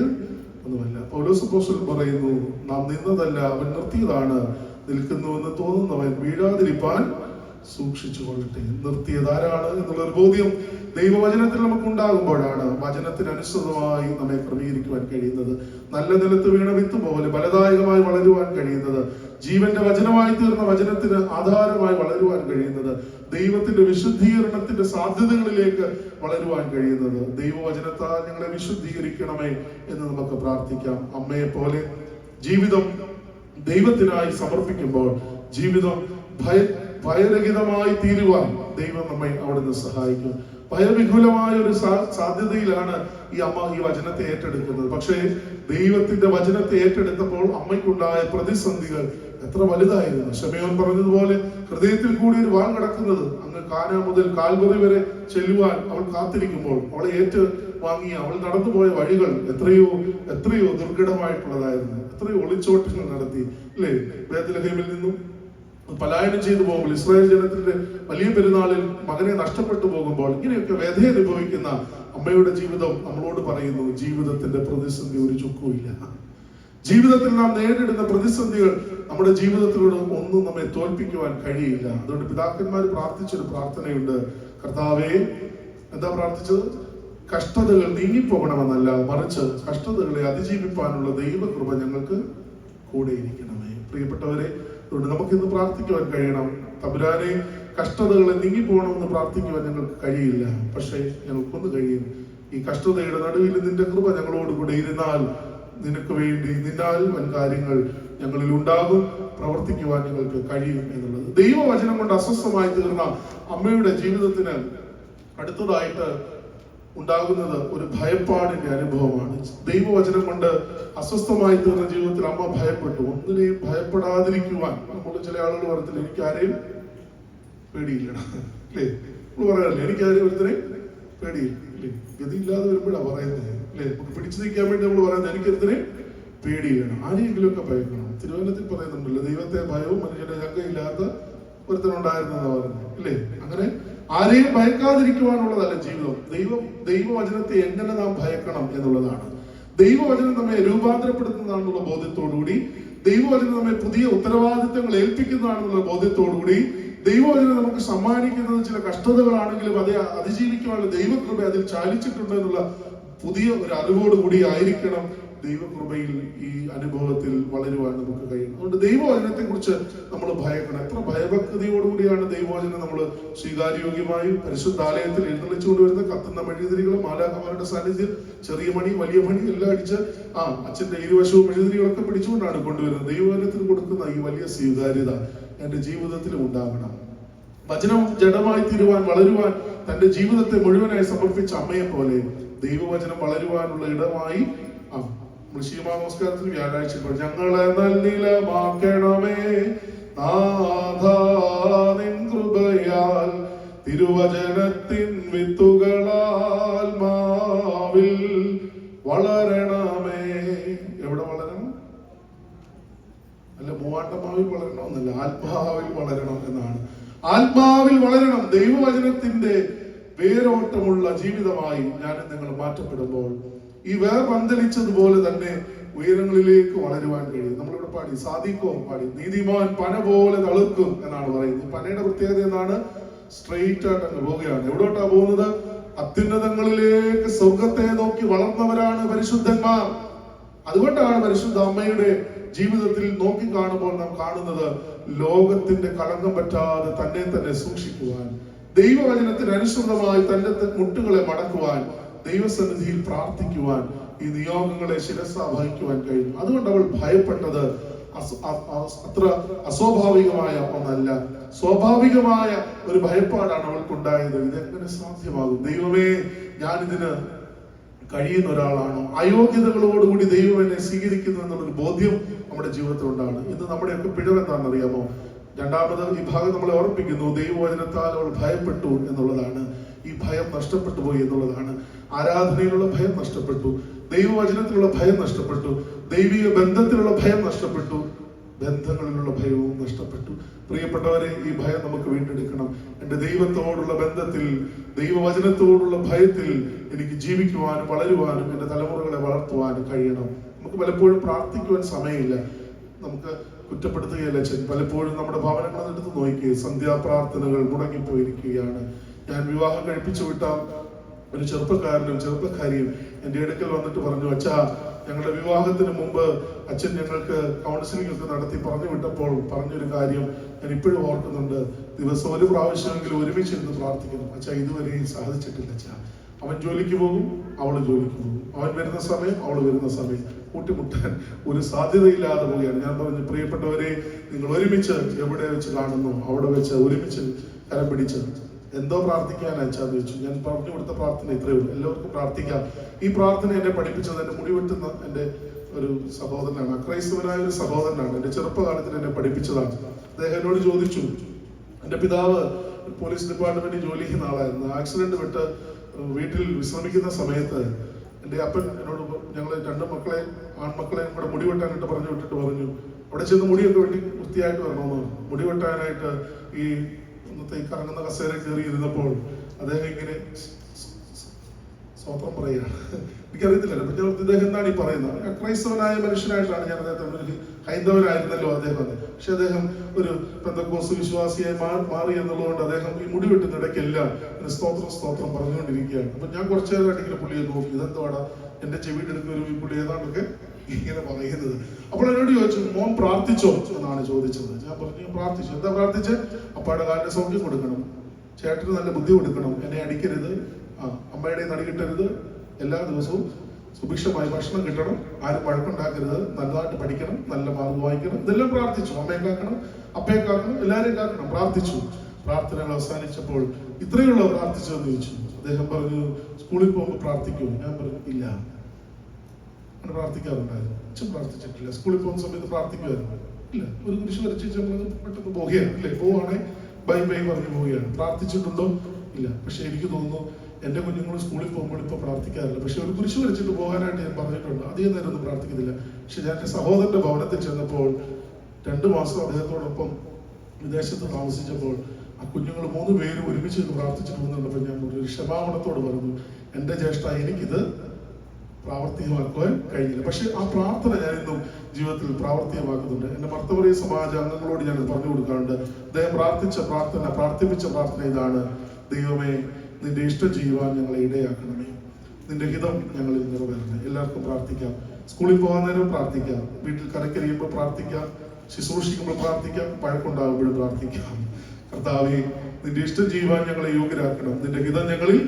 ഒന്നുമല്ല. പൗലോസ് അപ്പോസ്തലൻ പറയുന്നു, നാം നിന്നതല്ല അവൻ നിർത്തിയതാണ്, നിൽക്കുന്നുവെന്ന് തോന്നുന്നവൻ വീഴാതിരിപ്പാൻ സൂക്ഷിച്ചു കൊള്ളട്ടെ. നിർത്തിയത് ആരാണ് എന്നുള്ളൊരു ബോധ്യം ദൈവവചനത്തിൽ നമുക്ക് ഉണ്ടാകുമ്പോഴാണ് വചനത്തിനനുസൃതമായി നമ്മെ ക്രമീകരിക്കുവാൻ കഴിയുന്നത്. നല്ല നിലത്ത് വീണ വിത്ത് പോലെ ഫലദായകമായി വളരുവാൻ കഴിയുന്നത്, ജീവന്റെ വചനമായി തീർന്ന വചനത്തിന് ആധാരമായി വളരുവാൻ കഴിയുന്നത്, ദൈവത്തിന്റെ വിശുദ്ധീകരണത്തിന്റെ സാധ്യതകളിലേക്ക് വളരുവാൻ കഴിയുന്നത്. ദൈവവചനത്താൽ ഞങ്ങളെ വിശുദ്ധീകരിക്കണമേ എന്ന് നമുക്ക് പ്രാർത്ഥിക്കാം. അമ്മയെ പോലെ ജീവിതം ദൈവത്തിനായി സമർപ്പിക്കുമ്പോൾ ജീവിതം ഭയരഹിതമായി തീരുവാൻ ദൈവം നമ്മെ അവിടുന്ന് സഹായിക്കും. ഭയവിഹുലമായ ഒരു സാധ്യതയിലാണ് ഈ അമ്മ ഈ വചനത്തെ ഏറ്റെടുക്കുന്നത്. പക്ഷേ ദൈവത്തിന്റെ വചനത്തെ ഏറ്റെടുത്തപ്പോൾ അമ്മയ്ക്കുണ്ടായ പ്രതിസന്ധികൾ എത്ര വലുതായിരുന്നു. ശമയോൻ പറഞ്ഞതുപോലെ ഹൃദയത്തിൽ കൂടി ഒരു വാൾ കിടക്കുന്നത് അങ്ങ് കാന മുതൽ കാൽവറി വരെ ചെല്ലുവാൻ അവൾ കാത്തിരിക്കുമ്പോൾ അവളെ ഏറ്റു വാങ്ങിയ അവൾ നടന്നുപോയ വഴികൾ എത്രയോ എത്രയോ ദുർഘടമായിട്ടുള്ളതായിരുന്നു. എത്രയോ ഒളിച്ചോട്ടങ്ങൾ നടത്തി, അല്ലേ? ബേത്ലഹേമിൽ നിന്നും പലായനം ചെയ്തു പോകുമ്പോൾ ഇസ്രായേൽ ജനത്തിന്റെ വലിയ പെരുന്നാളിൽ മകനെ നഷ്ടപ്പെട്ടു പോകുമ്പോൾ ഇങ്ങനെയൊക്കെ വ്യഥ അനുഭവിക്കുന്ന അമ്മയുടെ ജീവിതം നമ്മളോട് പറയുന്നു, ജീവിതത്തിന്റെ പ്രതിസന്ധി ഒരു ചുക്കുമില്ല. ജീവിതത്തിൽ നാം നേരിടുന്ന പ്രതിസന്ധികൾ നമ്മുടെ ജീവിതത്തിലൂടെ ഒന്നും നമ്മെ തോൽപ്പിക്കുവാൻ കഴിയില്ല. അതുകൊണ്ട് പിതാക്കന്മാർ പ്രാർത്ഥിച്ചൊരു പ്രാർത്ഥനയുണ്ട്. കർത്താവേ, എന്താ പ്രാർത്ഥിച്ചത്? കഷ്ടതകൾ നീങ്ങിപ്പോകണമെന്നല്ല, മറിച്ച് കഷ്ടതകളെ അതിജീവിപ്പാനുള്ള ദൈവകൃപ ഞങ്ങൾക്ക് കൂടെ ഇരിക്കണമേ. പ്രിയപ്പെട്ടവരെ, അതുകൊണ്ട് നമുക്കിന്ന് പ്രാർത്ഥിക്കുവാൻ കഴിയണം. തമ്പുരാനെ, കഷ്ടതകളെ നീങ്ങിപ്പോകണമെന്ന് പ്രാർത്ഥിക്കുവാൻ ഞങ്ങൾക്ക് കഴിയില്ല. പക്ഷേ ഞങ്ങൾക്കൊന്ന് കഴിയും. ഈ കഷ്ടതയുടെ നടുവിൽ നിന്റെ കൃപ ഞങ്ങളോട് കൂടെ ഇരുന്നാൽ നിനക്ക് വേണ്ടി നിന്നാൽ വൻ കാര്യങ്ങൾ ഞങ്ങളിൽ ഉണ്ടാകും, പ്രവർത്തിക്കുവാൻ ഞങ്ങൾക്ക് കഴിയും എന്നുള്ളത്. ദൈവവചനം കൊണ്ട് അസ്വസ്ഥമായി തീർന്ന അമ്മയുടെ ജീവിതത്തിന് അടുത്തതായിട്ട് ഉണ്ടാകുന്നത് ഒരു ഭയപ്പാടിന്റെ അനുഭവമാണ്. ദൈവവചനം കൊണ്ട് അസ്വസ്ഥമായി തീർന്ന ജീവിതത്തിൽ അമ്മ ഭയപ്പെട്ടു. ഒന്നിനെയും ഭയപ്പെടാതിരിക്കുവാൻ നമ്മൾ ചില ആളുകൾ പറയത്തില്ല, എനിക്കാരെയും പേടിയില്ല, അല്ലേ? നമ്മൾ പറയാറില്ലേ, എനിക്കാരെയും ഒരുത്തനെ പേടിയില്ല, അല്ലേ? ഗതിയില്ലാതെ വരുമ്പോഴാണ് പറയുന്നത്, അല്ലേ? നമുക്ക് പിടിച്ചു നിൽക്കാൻ വേണ്ടി നമ്മൾ പറയുന്നത് എനിക്കൊരുത്തനെ പേടിയില്ല. ആരെയെങ്കിലും ഒക്കെ ഭയക്കണം. തിരുവനന്തപുരത്തിൽ പറയുന്നുണ്ടല്ലോ, ദൈവത്തെ ഭയവും മനുഷ്യന്റെ ശങ്കയില്ലാത്ത ഒരുത്തനുണ്ടായിരുന്നെന്ന് പറഞ്ഞു, അല്ലേ? അങ്ങനെ ആരെയും ഭയക്കാതിരിക്കുവാനുള്ളതല്ല ജീവിതം. ദൈവവചനത്തെ എങ്ങനെ നാം ഭയക്കണം എന്നുള്ളതാണ്. ദൈവവചനം നമ്മെ രൂപാന്തരപ്പെടുത്തുന്നതാണെന്നുള്ള ബോധ്യത്തോടുകൂടി, ദൈവവചനം നമ്മെ പുതിയ ഉത്തരവാദിത്തങ്ങൾ ഏൽപ്പിക്കുന്നതാണെന്നുള്ള ബോധ്യത്തോടുകൂടി, ദൈവവചനം നമുക്ക് സമ്മാനിക്കുന്നത് ചില കഷ്ടതകളാണെങ്കിലും അത് അതിജീവിക്കുവാനുള്ള ദൈവകൃപ അതിൽ ചാലിച്ചിട്ടുണ്ട് എന്നുള്ള പുതിയ ഒരു അറിവോടുകൂടി ആയിരിക്കണം ദൈവകൃപയിൽ ഈ അനുഭവത്തിൽ വളരുവാൻ നമുക്ക് കഴിയും. അതുകൊണ്ട് ദൈവവചനത്തെ കുറിച്ച് നമ്മൾ ഭയക്കണം. എത്ര ഭയഭക്തിയോടുകൂടിയാണ് ദൈവവചനം നമ്മൾ സ്വീകാര്യോഗ്യമായും പരിശുദ്ധാലയത്തിൽ എഴുന്നള്ളിച്ചു കൊണ്ടുവരുന്ന കത്തുന്ന മെഴുതിരികളും മാലാഖമാരുടെ സാന്നിധ്യം, ചെറിയ മണി വലിയ മണി എല്ലാം അടിച്ച് അച്ഛന്റെ ഇരുവശവും മെഴുതിരികളൊക്കെ പിടിച്ചുകൊണ്ടാണ് കൊണ്ടുവരുന്നത്. ദൈവവചനത്തിന് കൊടുക്കുന്ന ഈ വലിയ സ്വീകാര്യത എന്റെ ജീവിതത്തിലും ഉണ്ടാകണം. വചനം ജഡമായി തീരുവാൻ, വളരുവാൻ തന്റെ ജീവിതത്തെ മുഴുവനായി സമർപ്പിച്ച അമ്മയെ പോലെ ദൈവവചനം വളരുവാനുള്ള ഇടമായി ശീമാ നമസ്കാരത്തിൽ വ്യാഴാഴ്ച ഞങ്ങളെ നല്ലിലമാക്കണമേ നാഥാ നിൻ കൃപയാൽ, തിരുവചനത്തിൻ വിത്തുകളാൽ മാവിൽ വളരണമേ. എവിടെ വളരണം? അല്ല, മൂവാണ്ടമാവിൽ വളരണമെന്നല്ല, ആത്മാവിൽ വളരണം എന്നാണ്. ആത്മാവിൽ വളരണം. ദൈവവചനത്തിന്റെ വേരോട്ടമുള്ള ജീവിതമായി ഞാൻ നിങ്ങൾ മാറ്റപ്പെടുമ്പോൾ ഈ വേർ പന്തലിച്ചതുപോലെ തന്നെ ഉയരങ്ങളിലേക്ക് വളരുവാൻ കഴിയും. നമ്മളിവിടെ പാടി, സാദിക്കോ പാടി, നീതിമാൻ പന പോലെ തളിർക്കും എന്നാണ് പറയുന്നത്. പനയുടെ പ്രത്യേകത എന്താണ്? സ്ട്രെയിറ്റ് ആയിട്ട് അങ്ങ് പോവുകയാണ്. എവിടോട്ടാ പോകുന്നത്? അത്യുന്നതങ്ങളിലേക്ക്, സ്വർഗത്തെ നോക്കി വളർന്നവരാണ് പരിശുദ്ധന്മാർ. അതുകൊണ്ടാണ് പരിശുദ്ധ അമ്മയുടെ ജീവിതത്തിൽ നോക്കി കാണുമ്പോൾ നാം കാണുന്നത് ലോകത്തിന്റെ കളങ്കം പറ്റാതെ തന്നെ തന്നെ സൂക്ഷിക്കുവാൻ, ദൈവവചനത്തിന് അനുസൃതമായി തന്റെ മുട്ടുകളെ മടക്കുവാൻ, ദൈവസന്നിധിയിൽ പ്രാർത്ഥിക്കുവാൻ, ഈ നിയോഗങ്ങളെ ശിരസ വഹിക്കുവാൻ കഴിയും. അതുകൊണ്ട് അവൾ ഭയപ്പെട്ടത് അത്ര അസ്വാഭാവികമായ ഒന്നല്ല, സ്വാഭാവികമായ ഒരു ഭയപ്പാടാണ് അവൾക്കുണ്ടായത്. ഇതെങ്ങനെ സാധ്യമാകും? ദൈവമേ, ഞാനിതിന് കഴിയുന്ന ഒരാളാണോ? അയോഗ്യതകളോടുകൂടി ദൈവം എന്നെ സ്വീകരിക്കുന്നു എന്നുള്ളൊരു ബോധ്യം നമ്മുടെ ജീവിതത്തിൽ ഉണ്ടാണ്. ഇന്ന് നമ്മുടെയൊക്കെ പിഴവ് എന്താണെന്നറിയാമോ? രണ്ടാമത് ഈ ഭാഗം നമ്മളെ ഓർമ്മിപ്പിക്കുന്നു, ദൈവവചനത്താൽ അവൾ ഭയപ്പെട്ടു എന്നുള്ളതാണ്. ഈ ഭയം നഷ്ടപ്പെട്ടു പോയി എന്നുള്ളതാണ്. ആരാധനയിലുള്ള ഭയം നഷ്ടപ്പെട്ടു, ദൈവവചനത്തിലുള്ള ഭയം നഷ്ടപ്പെട്ടു, ദൈവിക ബന്ധത്തിലുള്ള ഭയം നഷ്ടപ്പെട്ടു, ബന്ധങ്ങളിലുള്ള ഭയവും നഷ്ടപ്പെട്ടു. പ്രിയപ്പെട്ടവരെ, ഈ ഭയം നമുക്ക് വീണ്ടെടുക്കണം. എന്റെ ദൈവത്തോടുള്ള ബന്ധത്തിൽ, ദൈവവചനത്തോടുള്ള ഭയത്തിൽ എനിക്ക് ജീവിക്കുവാനും വളരുവാനും എന്റെ തലമുറകളെ വളർത്തുവാനും കഴിയണം. നമുക്ക് പലപ്പോഴും പ്രാർത്ഥിക്കുവാൻ സമയമില്ല. നമുക്ക് കുറ്റപ്പെടുത്തുകയല്ല അച്ഛൻ, പലപ്പോഴും നമ്മുടെ ഭവനങ്ങൾ എടുത്ത് നോക്കിയേ, സന്ധ്യാപ്രാർത്ഥനകൾ മുടങ്ങിപ്പോയിരിക്കുകയാണ്. ഞാൻ വിവാഹം കഴിപ്പിച്ചു വിട്ട ഒരു ചെറുപ്പക്കാരനും ചെറുപ്പക്കാരിയും എന്റെ അടുക്കൽ വന്നിട്ട് പറഞ്ഞു, അച്ഛാ, ഞങ്ങളുടെ വിവാഹത്തിന് മുമ്പ് അച്ഛൻ ഞങ്ങൾക്ക് കൗൺസിലിംഗ് ഒക്കെ നടത്തി പറഞ്ഞു വിട്ടപ്പോൾ പറഞ്ഞൊരു കാര്യം ഞാൻ ഇപ്പോഴും ഓർക്കുന്നുണ്ട്. ദിവസം ഒരു പ്രാവശ്യമെങ്കിലും ഒരുമിച്ചിരുന്ന് പ്രാർത്ഥിക്കണം. അച്ഛാ, ഇതുവരെയും സാധിച്ചിട്ടില്ല അച്ഛാ. അവൻ ജോലിക്ക് പോകും, അവള് ജോലിക്ക് പോകും, അവൻ വരുന്ന സമയം, അവള് വരുന്ന സമയം, കൂട്ടിമുട്ടാൻ ഒരു സാധ്യതയില്ലാതെ പോവുകയാണ്. ഞാൻ പറഞ്ഞു, പ്രിയപ്പെട്ടവരെ, നിങ്ങൾ ഒരുമിച്ച് എവിടെ വെച്ച് കാണുന്നു അവിടെ വെച്ച് ഒരുമിച്ച് കരം പിടിച്ച് എന്തോ പ്രാർത്ഥിക്കാനാ അച്ഛാന്ന് ചോദിച്ചു. ഞാൻ പറഞ്ഞു കൊടുത്ത പ്രാർത്ഥന ഇത്രയേ ഉള്ളൂ. എല്ലാവർക്കും പ്രാർത്ഥിക്കാം. ഈ പ്രാർത്ഥന എന്നെ പഠിപ്പിച്ചത് എന്റെ മുടി വെട്ടുന്ന എന്റെ ഒരു സഹോദരനാണ്, അക്രൈസ്തവനായ ഒരു സഹോദരനാണ്. എന്റെ ചെറുപ്പകാലത്തിൽ എന്നെ പഠിപ്പിച്ചതാണ്. അദ്ദേഹം എന്നോട് ചോദിച്ചു, എന്റെ പിതാവ് പോലീസ് ഡിപ്പാർട്ട്മെന്റിൽ ജോലി ചെയ്യുന്ന ആളായിരുന്നു. ആക്സിഡന്റ് വിട്ട് വീട്ടിൽ വിശ്രമിക്കുന്ന സമയത്ത് എന്റെ അപ്പൻ എന്നോട്, ഞങ്ങൾ രണ്ട് ആൺമക്കളെയും കൂടെ മുടി വെട്ടാനായിട്ട് പറഞ്ഞു വിട്ടിട്ട് പറഞ്ഞു, അവിടെ ചെന്ന് മുടിയൊക്കെ വെട്ടി വൃത്തിയായിട്ട് വരണമെന്ന് പറഞ്ഞു. മുടി വെട്ടാനായിട്ട് ഈ ഇന്നത്തെ ഈ കറങ്ങുന്ന കസേര കയറി ഇരുന്നപ്പോൾ അദ്ദേഹം ഇങ്ങനെ സ്വത്രം പറയുകയാണ്. എനിക്കറിയത്തില്ല ഇദ്ദേഹം എന്താണ് ഈ പറയുന്നത്. ക്രൈസ്തവനായ മനുഷ്യനായിട്ടാണ് ഞാൻ അദ്ദേഹത്തെ, ഹൈന്ദവനായിരുന്നല്ലോ അദ്ദേഹം, പക്ഷെ അദ്ദേഹം ഒരു പെന്തക്കോസ്ത് വിശ്വാസിയായി മാറി എന്നുള്ളതുകൊണ്ട് അദ്ദേഹം ഈ മുടി വെട്ടുന്നിടയ്ക്കെല്ലാം സ്തോത്രം പറഞ്ഞുകൊണ്ടിരിക്കുകയാണ്. അപ്പൊ ഞാൻ കുറച്ചു നേരമായിട്ട് ഇങ്ങനെ പുള്ളിയെ നോക്കി, ഇതെന്താണ് എന്റെ ചെവിയുടെ അടുത്തൊരു ഈ പുള്ളി ഏതാണ്ടൊക്കെ ഇങ്ങനെ പറയുന്നത്. അപ്പോൾ എന്നോട് ചോദിച്ചു, മോൻ പ്രാർത്ഥിച്ചോ എന്നാണ് ചോദിച്ചത്. ഞാൻ പറഞ്ഞു, പ്രാർത്ഥിച്ചു. എന്താ പ്രാർത്ഥിച്ച്? അപ്പാടെ കാലിന് സൗഖ്യം കൊടുക്കണം, ചേട്ടന് നല്ല ബുദ്ധി കൊടുക്കണം, എന്നെ അടിക്കരുത്, അമ്മയുടെ നടി കിട്ടരുത്, എല്ലാ ദിവസവും സുഭിക്ഷമായി ഭക്ഷണം കിട്ടണം, ആരും വഴക്കുണ്ടാക്കരുത്, നല്ലതായിട്ട് പഠിക്കണം, നല്ല മാർക്ക് വായിക്കണം, ഇതെല്ലാം പ്രാർത്ഥിച്ചു. അമ്മയെ കാക്കണം, അപ്പയെ കാക്കണം, എല്ലാവരെയും കാക്കണം, പ്രാർത്ഥിച്ചു. പ്രാർത്ഥനകൾ അവസാനിച്ചപ്പോൾ ഇത്രയുള്ള പ്രാർത്ഥിച്ചതെന്ന് ചോദിച്ചു. അദ്ദേഹം പറഞ്ഞു, സ്കൂളിൽ പോകുമ്പോൾ പ്രാർത്ഥിക്കുമോ? ഞാൻ പറഞ്ഞു, ഇല്ല. അങ്ങനെ പ്രാർത്ഥിക്കാറുണ്ടായിരുന്നു. അച്ഛൻ പ്രാർത്ഥിച്ചിട്ടില്ല. സ്കൂളിൽ പോകുന്ന സമയത്ത് പ്രാർത്ഥിക്കുമായിരുന്നു? ഇല്ല. ഒരു കുരിശ് വരച്ച് നമ്മൾ പെട്ടെന്ന് പോവുകയാണ്, അല്ലേ? പോവുകയാണെ ബൈ ബൈ പറഞ്ഞു പോവുകയാണ്. പ്രാർത്ഥിച്ചിട്ടുണ്ടോ? ഇല്ല. പക്ഷെ എനിക്ക് തോന്നുന്നു എന്റെ കുഞ്ഞുങ്ങൾ സ്കൂളിൽ പോകുമ്പോൾ ഇപ്പൊ പ്രാർത്ഥിക്കാറില്ല. പക്ഷെ ഒരു കുരിശ് വരച്ചിട്ട് പോകാനായിട്ട് ഞാൻ പറഞ്ഞിട്ടുണ്ട്. അധികം നേരം ഒന്നും പ്രാർത്ഥിക്കുന്നില്ല. പക്ഷെ ഞാൻ എന്റെ സഹോദരന്റെ ഭവനത്തിൽ ചെന്നപ്പോൾ 2 മാസം അദ്ദേഹത്തോടൊപ്പം വിദേശത്ത് താമസിച്ചപ്പോൾ ആ കുഞ്ഞുങ്ങൾ 3 പേരും ഒരുമിച്ച് നിന്ന് പ്രാർത്ഥിച്ചിട്ട് പോകുന്നുള്ളപ്പോൾ ഞാൻ ഒരു ക്ഷമാപണത്തോട് പറഞ്ഞു, എന്റെ ജ്യേഷ്ഠ, എനിക്കിത് പ്രാവർത്തികമാക്കുവാൻ കഴിഞ്ഞില്ല. പക്ഷെ ആ പ്രാർത്ഥന ഞാൻ ഇന്നും ജീവിതത്തിൽ പ്രാവർത്തികമാക്കുന്നുണ്ട്. എന്റെ മർത്തവറിയ സമാജ അംഗങ്ങളോട് ഞാൻ പറഞ്ഞു കൊടുക്കാറുണ്ട്. അദ്ദേഹം പ്രാർത്ഥിപ്പിച്ച പ്രാർത്ഥന ഇതാണ്: ദൈവമേ, നിന്റെ ഇഷ്ടം ചെയ്യുവാൻ ഞങ്ങളെ ഇടയാക്കണമേ, നിന്റെ ഹിതം ഞങ്ങളിൽ നിറവേറണമേ. എല്ലാവർക്കും പ്രാർത്ഥിക്കാം. സ്കൂളിൽ പോകാൻ നേരം പ്രാർത്ഥിക്കാം, വീട്ടിൽ കരക്കരിയുമ്പോൾ പ്രാർത്ഥിക്കാം, ശുശ്രൂഷിക്കുമ്പോൾ പ്രാർത്ഥിക്കാം, പഴക്കുണ്ടാകുമ്പോഴും പ്രാർത്ഥിക്കാം. കർത്താവേ, നിന്റെ ഇഷ്ടം ചെയ്യുവാൻ ഞങ്ങളെ യോഗ്യരാക്കണം, നിന്റെ ഹിതം ഞങ്ങളിൽ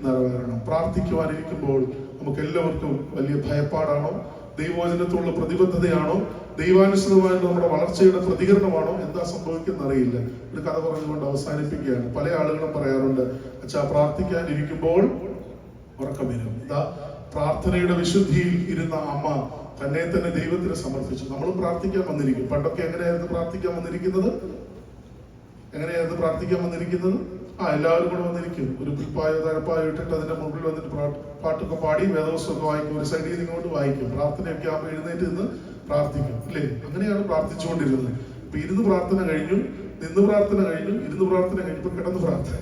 നിറവേറണം. പ്രാർത്ഥിക്കുവാനിരിക്കുമ്പോൾ നമുക്ക് എല്ലാവർക്കും വലിയ ഭയപ്പാടാണോ, ദൈവവചനത്തോടുള്ള പ്രതിബദ്ധതയാണോ, ദൈവാനുസൃതമായിട്ട് നമ്മുടെ വളർച്ചയുടെ പ്രതികരണമാണോ, എന്താ സംഭവിക്കുന്ന അറിയില്ല. ഒരു കഥ പറഞ്ഞുകൊണ്ട് അവസാനിപ്പിക്കുകയാണ്. പല ആളുകളും പറയാറുണ്ട്, അച്ഛാ, പ്രാർത്ഥിക്കാനിരിക്കുമ്പോൾ ഉറക്കം വരും. എന്താ? പ്രാർത്ഥനയുടെ വിശുദ്ധിയിൽ ഇരുന്ന അമ്മ തന്നെ തന്നെ ദൈവത്തിന് സമർപ്പിച്ചു. നമ്മളും പ്രാർത്ഥിക്കാൻ വന്നിരിക്കും. പണ്ടൊക്കെ എങ്ങനെയായിരുന്നു പ്രാർത്ഥിക്കാൻ വന്നിരിക്കുന്നത്? എല്ലാവരും കൂടെ വന്നിരിക്കും. ഒരു പുൽപ്പായോ തഴപ്പായോ ഇട്ടിട്ട് അതിന്റെ മുമ്പിൽ വന്നിട്ട് പാട്ടൊക്കെ പാടി വേദവസ്തുമൊക്കെ വായിക്കും. ഒരു സൈഡിൽ ഇങ്ങോട്ട് വായിക്കും. പ്രാർത്ഥനയൊക്കെ ആകുമ്പോൾ എഴുന്നേറ്റ് നിന്ന് പ്രാർത്ഥിക്കും, അല്ലേ? അങ്ങനെയാണ് പ്രാർത്ഥിച്ചുകൊണ്ടിരുന്നത്. ഇപ്പൊ ഇരുന്ന് പ്രാർത്ഥന കഴിഞ്ഞു, നിന്ന് പ്രാർത്ഥന കഴിഞ്ഞു, ഇരുന്ന് പ്രാർത്ഥന കഴിഞ്ഞു, ഇപ്പൊ കിടന്ന് പ്രാർത്ഥന,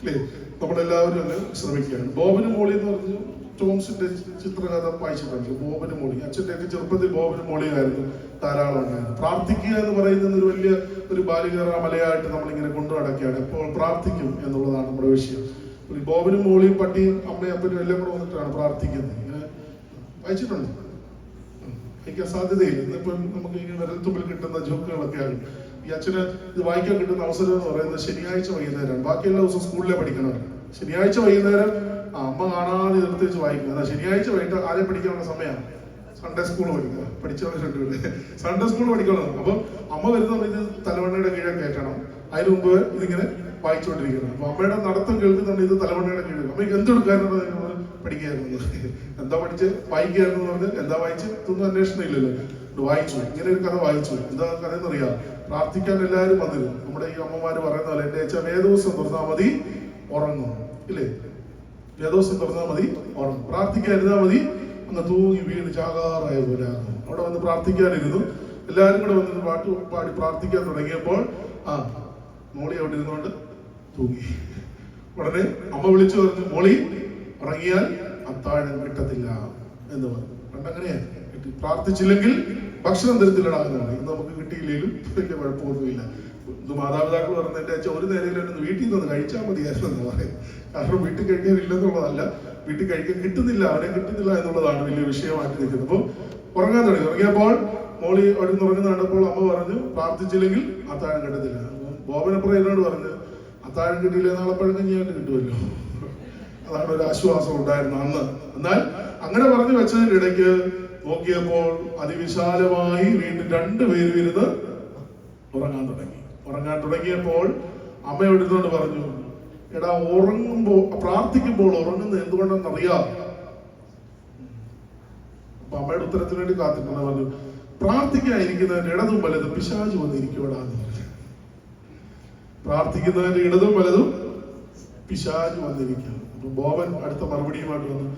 അല്ലേ? നമ്മളെല്ലാവരും അങ്ങ് ശ്രമിക്കുകയാണ്. ബോബനും മോളി എന്ന് പറഞ്ഞു ടോംസിന്റെ ചിത്രകഥ വായിച്ചിട്ടുണ്ട്. ബോബനും മോളി, അച്ഛൻ്റെയൊക്കെ ചെറുപ്പത്തിൽ ബോബനും മോളിയായിരുന്നു ധാരാളം ഉണ്ടായിരുന്നു. പ്രാർത്ഥിക്കുക എന്ന് പറയുന്നത് ഒരു വലിയ ഒരു ബാലികേറ മലയായിട്ട് നമ്മളിങ്ങനെ കൊണ്ടു നടക്കുകയാണ്. എപ്പോൾ പ്രാർത്ഥിക്കും എന്നുള്ളതാണ് നമ്മുടെ വിഷയം. ബോബനും മോളിയും പട്ടിയും അമ്മയും അപ്പനും എല്ലാം കൂടെ വന്നിട്ടാണ് പ്രാർത്ഥിക്കുന്നത്. ഇങ്ങനെ വായിച്ചിട്ടുണ്ട്, വായിക്കാൻ സാധ്യതയില്ല. ഇന്നിപ്പം നമുക്ക് ഇങ്ങനെ വിരൽത്തുമ്പിൽ കിട്ടുന്ന ജോക്കുകളൊക്കെയാണ്. ഈ അച്ഛന് ഇത് വായിക്കാൻ കിട്ടുന്ന അവസരം എന്ന് പറയുന്നത് ശനിയാഴ്ച വൈകുന്നേരമാണ്. ബാക്കിയെല്ലാ ദിവസം സ്കൂളിലെ പഠിക്കണമല്ലോ. ശനിയാഴ്ച വൈകുന്നേരം അമ്മ കാണാതെ നിർത്തി വെച്ച് വായിക്കുന്നത്. ശനിയാഴ്ച വൈകിട്ട് ആരെ പഠിക്കാനുള്ള സമയമാണ്? സൺഡേ സ്കൂൾ പഠിക്കുക. പഠിച്ചവരുണ്ട് സൺഡേ സ്കൂൾ പഠിക്കണം. അപ്പൊ അമ്മ വരുന്ന ഇത് തലവണ്ണയുടെ കീഴെ കയറ്റണം. അതിന് മുമ്പ് ഇതിങ്ങനെ വായിച്ചുകൊണ്ടിരിക്കണം. അപ്പൊ അമ്മയുടെ നടത്തം കേൾക്കുന്നുണ്ട് ഇത് തലവണ്ണയുടെ കീഴിൽ. അമ്മയ്ക്ക് എന്തെടുക്കാറുണ്ട് പഠിക്കായിരുന്നു. എന്താ പഠിച്ച് വായിക്കായിരുന്നു പറഞ്ഞ് എന്താ വായിച്ച് ഇതൊന്നും അന്വേഷണം ഇല്ലല്ലോ. വായിച്ചു, ഇങ്ങനെ ഒരു കഥ വായിച്ചു. എന്താ കഥ എന്നറിയാം? പ്രാർത്ഥിക്കാൻ എല്ലാവരും വന്നിരുന്നു. നമ്മുടെ ഈ അമ്മമാര് പറയുന്ന പോലെ എന്റെ അച്ഛൻ വേദോസം തുറന്നാൽ മതി ഉറങ്ങും, ഇല്ലേ? വേദോസം തുറന്നാൽ മതി ഉറങ്ങും, പ്രാർത്ഥിക്കാൻ ഇരുന്നാൽ മതി അങ്ങ് തൂങ്ങി വീണ് ചാകാറായ പോലെ ആകും. അവിടെ വന്ന് പ്രാർത്ഥിക്കാനിരുന്നു. എല്ലാവരും കൂടെ വന്നിട്ട് പാട്ട് പാടി പ്രാർത്ഥിക്കാൻ തുടങ്ങിയപ്പോൾ മോളി അവിടെ ഇരുന്നുകൊണ്ട് തൂങ്ങി. ഉടനെ അമ്മ വിളിച്ചു പറഞ്ഞു, മോളി ഉറങ്ങിയാൽ അത്താഴം കിട്ടത്തില്ല എന്ന് പറഞ്ഞു. പണ്ടങ്ങനെയാ, പ്രാർത്ഥിച്ചില്ലെങ്കിൽ ഭക്ഷണം തരത്തില്ലടാ എന്ന് പറയും. നമുക്ക് കിട്ടിയില്ലെങ്കിലും വലിയ കുഴപ്പമൊന്നുമില്ല. ഇത് മാതാപിതാക്കൾ പറഞ്ഞ എന്റെ അച്ഛൻ ഒരു നേരം വീട്ടിൽ നിന്ന് കഴിച്ചാൽ മതിയായിരുന്നു എന്ന് പറയും. കാരണം വീട്ടിൽ കഴിക്കാനില്ലെന്നുള്ളതല്ല, വീട്ടിൽ കഴിക്കാൻ കിട്ടുന്നില്ല, അവനെ കിട്ടുന്നില്ല എന്നുള്ളതാണ് വലിയ വിഷയമായിട്ട് നിൽക്കുന്നത്. അപ്പോൾ ഉറങ്ങാൻ തുടങ്ങി. ഉറങ്ങിയപ്പോൾ മോളി അവിടെ നിന്ന് ഉറങ്ങുന്ന കണ്ടപ്പോൾ അമ്മ പറഞ്ഞു, പ്രാർത്ഥിച്ചില്ലെങ്കിൽ അത്താഴം കിട്ടത്തില്ല. ബോബനപ്പുറം എന്നോട് പറഞ്ഞു, അത്താഴം കിട്ടിയില്ല നാളെ പഴങ്കഞ്ഞിയായിട്ട് കിട്ടുമല്ലോ. അതാണ് ഒരു ആശ്വാസം ഉണ്ടായിരുന്നു അന്ന്. എന്നാൽ അങ്ങനെ പറഞ്ഞു വെച്ചതിന്റെ ഇടയ്ക്ക് നോക്കിയപ്പോൾ അതിവിശാലമായി വീണ്ടും രണ്ടുപേരും ഇരുന്ന് ഉറങ്ങാൻ തുടങ്ങി. ഉറങ്ങാൻ തുടങ്ങിയപ്പോൾ അമ്മ എവിടുന്നോണ്ട് പറഞ്ഞു, എടാ ഉറങ്ങുമ്പോൾ പ്രാർത്ഥിക്കുമ്പോൾ ഉറങ്ങുന്നത് എന്തുകൊണ്ടെന്നറിയാം? അപ്പൊ അമ്മയുടെ ഉത്തരത്തിന് വേണ്ടി കാത്തിട്ടുണ്ട്. പറഞ്ഞു, പ്രാർത്ഥിക്കാതിരിക്കുന്നതിന്റെ ഇടതും വലതും പിശാച് വന്നിരിക്കുവടാന്ന് പറഞ്ഞു. പ്രാർത്ഥിക്കുന്നതിന്റെ ഇടതും വലതും പിശാച് വന്നിരിക്കും. അപ്പൊ ബോബൻ അടുത്ത മറുപടിയുമായിട്ട് വന്നു,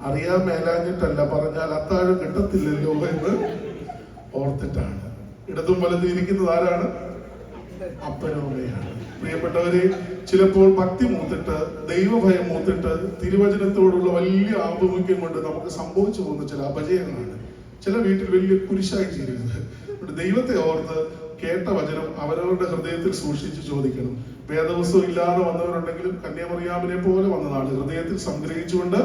അറിയാൻ മേലാഞ്ഞിട്ടല്ല, പറഞ്ഞാൽ അത്താഴം കിട്ടത്തില്ലല്ലോ എന്ന് ഓർത്തിട്ടാണ്. ഇടതും വലതും ഇരിക്കുന്നത് ആരാണ്? അപ്പനും അമ്മയാണ്. പ്രിയപ്പെട്ടവരെ, ചിലപ്പോൾ ഭക്തി മൂത്തിട്ട് ദൈവഭയം മൂത്തിട്ട് തിരുവചനത്തോടുള്ള വലിയ ആഭിമുഖ്യം കൊണ്ട് നമുക്ക് സംഭവിച്ചു പോകുന്ന ചില അപജയങ്ങളാണ്. ചില വീട്ടിൽ വലിയ കുരിശായി തീരുന്നത്. ദൈവത്തെ ഓർത്ത് കേട്ട വചനം അവരവരുടെ ഹൃദയത്തിൽ സൂക്ഷിച്ച് ചോദിക്കണം. വേദവസ്തു ഇല്ലാതെ വന്നവരുണ്ടെങ്കിലും കന്യാമറിയാമിനെ പോലെ വന്നതാണ്, ഹൃദയത്തിൽ സംഗ്രഹിച്ചുകൊണ്ട്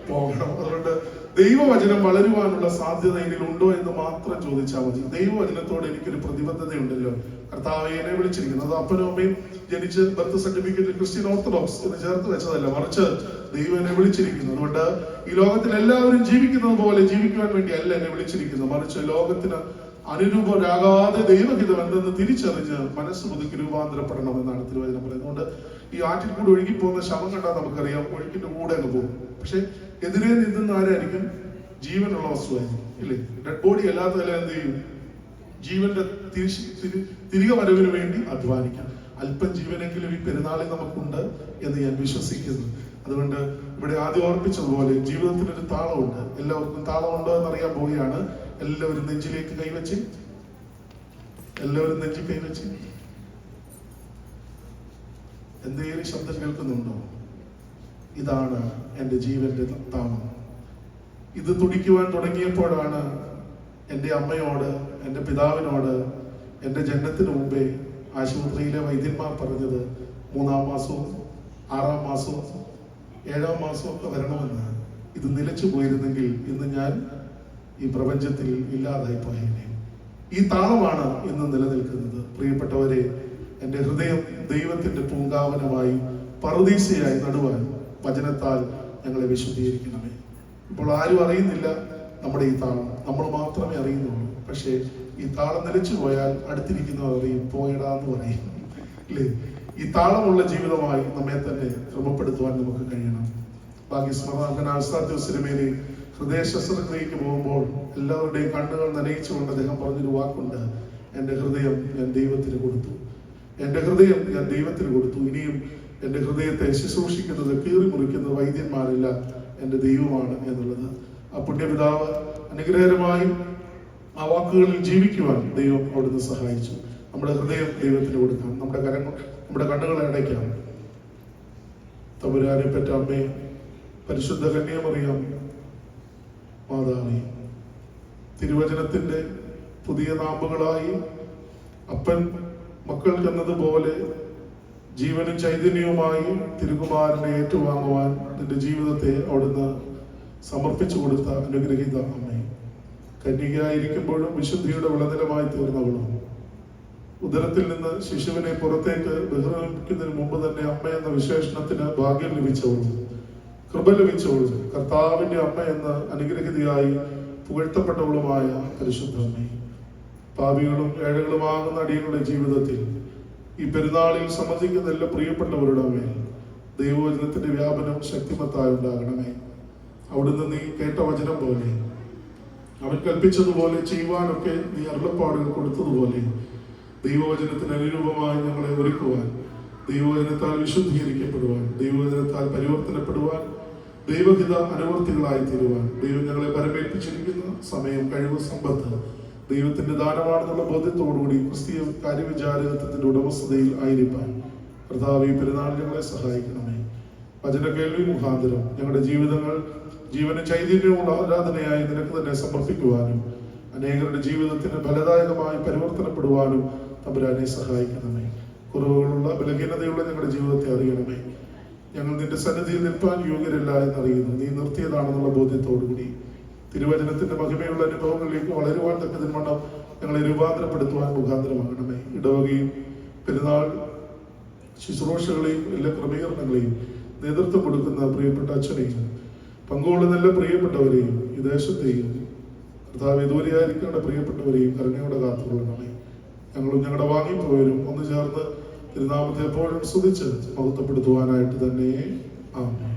പോകണം. അതുകൊണ്ട് ദൈവവചനം വളരുവാനുള്ള സാധ്യത ഇതിലുണ്ടോ എന്ന് മാത്രം ചോദിച്ചാൽ മതി. ദൈവവചനത്തോട് എനിക്കൊരു പ്രതിബദ്ധതയുണ്ടല്ലോ. കർത്താവ് എന്നെ വിളിച്ചിരിക്കുന്നത്, അത് അപ്പനും അമ്മയും ജനിച്ച് ബർത്ത് സർട്ടിഫിക്കറ്റ് ക്രിസ്ത്യൻ ഓർത്തഡോക്സ് എന്ന് ചേർത്ത് വെച്ചതല്ല, മറിച്ച് ദൈവം എന്നെ വിളിച്ചിരിക്കുന്നു. അതുകൊണ്ട് ഈ ലോകത്തിൽ എല്ലാവരും ജീവിക്കുന്നത് പോലെ ജീവിക്കുവാൻ വേണ്ടി അല്ല എന്നെ വിളിച്ചിരിക്കുന്നത്, മറിച്ച് ലോകത്തിന് അനുരൂപരാകാതെ ദൈവഹിതം എന്തെന്ന് തിരിച്ചറിഞ്ഞ് മനസ്സ് പുതുക്കി രൂപാന്തരപ്പെടണം എന്നാണ് തിരുവചനം പറയുന്നത്. അതുകൊണ്ട് ഈ ആറ്റിൽ കൂടെ ഒഴുകി പോകുന്ന ശവം കണ്ടാൽ നമുക്കറിയാം ഒഴുക്കിന്റെ കൂടെ അങ്ങ് പോകും. പക്ഷെ എതിരെ നിന്നുന്ന ആരായിരിക്കും? ജീവനുള്ള വസ്തുവായിരിക്കും, ഇല്ലേ? ഡെഡ് ബോഡി അല്ലാത്തതെല്ലാം എന്ത് ചെയ്യും? ജീവന്റെ തിരികെ വരവിന് വേണ്ടി അധ്വാനിക്കാം. അല്പം ജീവനെങ്കിലും ഈ പെരുന്നാളിൽ നമുക്കുണ്ട് എന്ന് ഞാൻ വിശ്വസിക്കുന്നു. അതുകൊണ്ട് ഇവിടെ ആദ്യം ഓർപ്പിച്ചതുപോലെ ജീവിതത്തിനൊരു താളമുണ്ട്. എല്ലാവർക്കും താളമുണ്ടോ എന്നറിയാൻ പോവുകയാണ്. എല്ലാവരും നെഞ്ചിലേക്ക് കൈവച്ച്, എല്ലാവരും നെഞ്ചിൽ കൈവച്ച്. എന്തെങ്കിലും ശബ്ദം കേൾക്കുന്നുണ്ടോ? ഇതാണ് എൻ്റെ ജീവന്റെ താളം. ഇത് തുടിക്കുവാൻ തുടങ്ങിയപ്പോഴാണ് എൻ്റെ അമ്മയോട്, എൻ്റെ പിതാവിനോട് എൻ്റെ ജനനത്തിന് മുമ്പേ ആശുപത്രിയിലെ വൈദ്യന്മാർ പറഞ്ഞത് 3-ാം മാസവും 6-ാം മാസവും 7-ാം മാസവും ഒക്കെ വരണമെന്ന്. ഇത് നിലച്ചു പോയിരുന്നെങ്കിൽ ഇന്ന് ഞാൻ ഈ പ്രപഞ്ചത്തിൽ ഇല്ലാതായി പോയേനെ. ഈ താളമാണ് ഇന്ന് നിലനിൽക്കുന്നത്. പ്രിയപ്പെട്ടവരെ, എൻ്റെ ഹൃദയം ദൈവത്തിന്റെ പൂങ്കാവനമായി പറുദീസയായി നടുവാൻ വചനത്താൽ ഞങ്ങളെ വിശദീകരിക്കണമേ. ഇപ്പോൾ ആരും അറിയുന്നില്ല നമ്മുടെ ഈ താളം, നമ്മൾ മാത്രമേ അറിയുന്നുള്ളൂ. പക്ഷേ ഈ താളം നിലച്ചു പോയാൽ അടുത്തിരിക്കുന്നവർ അറിയും, പോയിടാന്ന് പറയും, ഇല്ലേ? ഈ താളമുള്ള ജീവിതമായി നമ്മെ തന്നെ ക്രമപ്പെടുത്തുവാൻ നമുക്ക് കഴിയണം. ഭാഗ്യസ്മരണാവസ്ഥാദ്യോസിനുമേലെ ഹൃദയ ശസ്ത്രക്രിയക്ക് പോകുമ്പോൾ എല്ലാവരുടെയും കണ്ണുകൾ നനയിച്ചുകൊണ്ട് അദ്ദേഹം പറഞ്ഞൊരു വാക്കുണ്ട്, എൻ്റെ ഹൃദയം ഞാൻ ദൈവത്തിന് കൊടുത്തു, എൻ്റെ ഹൃദയം ഞാൻ ദൈവത്തിന് കൊടുത്തു. ഇനിയും എൻ്റെ ഹൃദയത്തെ ശുശ്രൂഷിക്കുന്നത്, കീറി മുറിക്കുന്നത് വൈദ്യന്മാരല്ല, എൻ്റെ ദൈവമാണ് എന്നുള്ളത്. ആ പുണ്യപിതാവ് അനുഗ്രഹകരമായി ആ വാക്കുകളിൽ ജീവിക്കുവാൻ ദൈവം അവിടുന്ന് സഹായിച്ചു. നമ്മുടെ ഹൃദയം ദൈവത്തിന് കൊടുക്കാം, നമ്മുടെ കണ്ണുകളെ അടയ്ക്കാം. തമ്പുരാനെ പെറ്റ അമ്മേ, പരിശുദ്ധ കന്യാമറിയാം മാതാവേ, തിരുവചനത്തിന്റെ പുതിയ നാമ്പുകളായി അപ്പൻ മക്കൾക്കെന്നതുപോലെ ജീവനും ചൈതന്യവുമായി തിരുകുമാരനെ ഏറ്റുവാങ്ങുവാൻ നിന്റെ ജീവിതത്തെ അവിടുന്ന് സമർപ്പിച്ചു കൊടുത്ത അനുഗ്രഹീത അമ്മേ, കന്യകയായിരിക്കുമ്പോഴും വിശുദ്ധിയുടെ വിളനിലമായി തീർന്നവളും ഉദരത്തിൽ നിന്ന് ശിശുവിനെ പുറത്തേക്ക് ബഹിർഗമിക്കുന്നതിന് മുമ്പ് തന്നെ അമ്മ എന്ന വിശേഷണത്തിന് ഭാഗ്യം ലഭിച്ചവളും കൃപ ലഭിച്ചവളും കർത്താവിന്റെ അമ്മ എന്ന അനുഗ്രഹിതയായി പുകഴ്ത്തപ്പെട്ടവളുമായ പരിശുദ്ധ അമ്മേ, പാപികളും ഏഴകളുമാകുന്ന അടിയങ്ങളുടെ ജീവിതത്തിൽ ഈ പെരുന്നാളിൽ സംബന്ധിക്കുന്ന എല്ലാ പ്രിയപ്പെട്ടവരുടെ മേൽ ദൈവവചനത്തിന്റെ വ്യാപനം ശക്തിമത്തായി ഉണ്ടാകണമേ. അവിടുന്ന് നീ കേട്ട വചനം പോലെ, അവൻ കൽപ്പിച്ചതുപോലെ ചെയ്യുവാനൊക്കെ നീ അരുളപ്പാടുകൾ കൊടുത്തതുപോലെ ദൈവവചനത്തിന് അനുരൂപമായി ഞങ്ങളെ ഒരുക്കുവാൻ, ദൈവവചനത്താൽ വിശുദ്ധീകരിക്കപ്പെടുവാൻ, ദൈവവചനത്താൽ പരിവർത്തനപ്പെടുവാൻ, ദൈവഹിത അനുവർത്തികളായി തീരുവാൻ ദൈവം ഞങ്ങളെ പരമേൽപ്പിച്ചിരിക്കുന്ന സമയം, കഴിവ്, സമ്പത്ത് ദൈവത്തിന്റെ ദാനമാണെന്നുള്ള ബോധ്യത്തോടുകൂടി ക്രിസ്തീയ കാര്യവിചാരകത്വത്തിന്റെ ഉടമസ്ഥതയിൽ ആയിരിക്കാൻ കർത്താവ് ഈ പെരുന്നാൾ ഞങ്ങളെ സഹായിക്കണമേ. വചന കേൾവി മുഖാന്തരം ഞങ്ങളുടെ ജീവിതങ്ങൾ ജീവനും ചൈതന്യമുള്ള ആരാധനയായി നിനക്ക് തന്നെ സമർപ്പിക്കുവാനും അനേകരുടെ ജീവിതത്തിന് ഫലദായകമായി പരിവർത്തനപ്പെടുവാനും തമ്പുരാനെ സഹായിക്കണമേ. കുറവുകളുള്ള ബലഹീനതയുള്ള ഞങ്ങളുടെ ജീവിതത്തെ അറിയണമേ. ഞങ്ങൾ നിന്റെ സന്നിധിയിൽ നിൽപ്പാൻ യോഗ്യരല്ല എന്നറിയുന്നു. നീ നിർത്തിയതാണെന്നുള്ള ബോധ്യത്തോടുകൂടി തിരുവചനത്തിന്റെ മഹിമയുള്ള അനുഭവങ്ങളിലേക്ക് വളരുവാൻ തക്കതിന്മണ്ണം ഞങ്ങളെ രൂപാന്തരപ്പെടുത്തുവാൻ മുഖാന്തരമാകണമേ. ഇടവകയും പെരുന്നാൾ ശുശ്രൂഷകളെയും എല്ലാ ക്രമീകരണങ്ങളെയും നേതൃത്വം കൊടുക്കുന്ന പ്രിയപ്പെട്ട അച്ഛനെയും പങ്കുകൊള്ളുന്ന എല്ലാ പ്രിയപ്പെട്ടവരെയും ഈ ദേശത്തെയും കർത്താവ് ദൂരെയായിരിക്കേണ്ട പ്രിയപ്പെട്ടവരെയും കരുണയോടെ കാത്തുകൊള്ളണമേ. ഞങ്ങളും ഞങ്ങളുടെ വാങ്ങിപ്പോയവരും ഒന്ന് ചേർന്ന് തിരുനാമത്തെ എപ്പോഴും സ്തുതിച്ച് മഹത്വപ്പെടുത്തുവാനായിട്ട് തന്നെ ആമേൻ.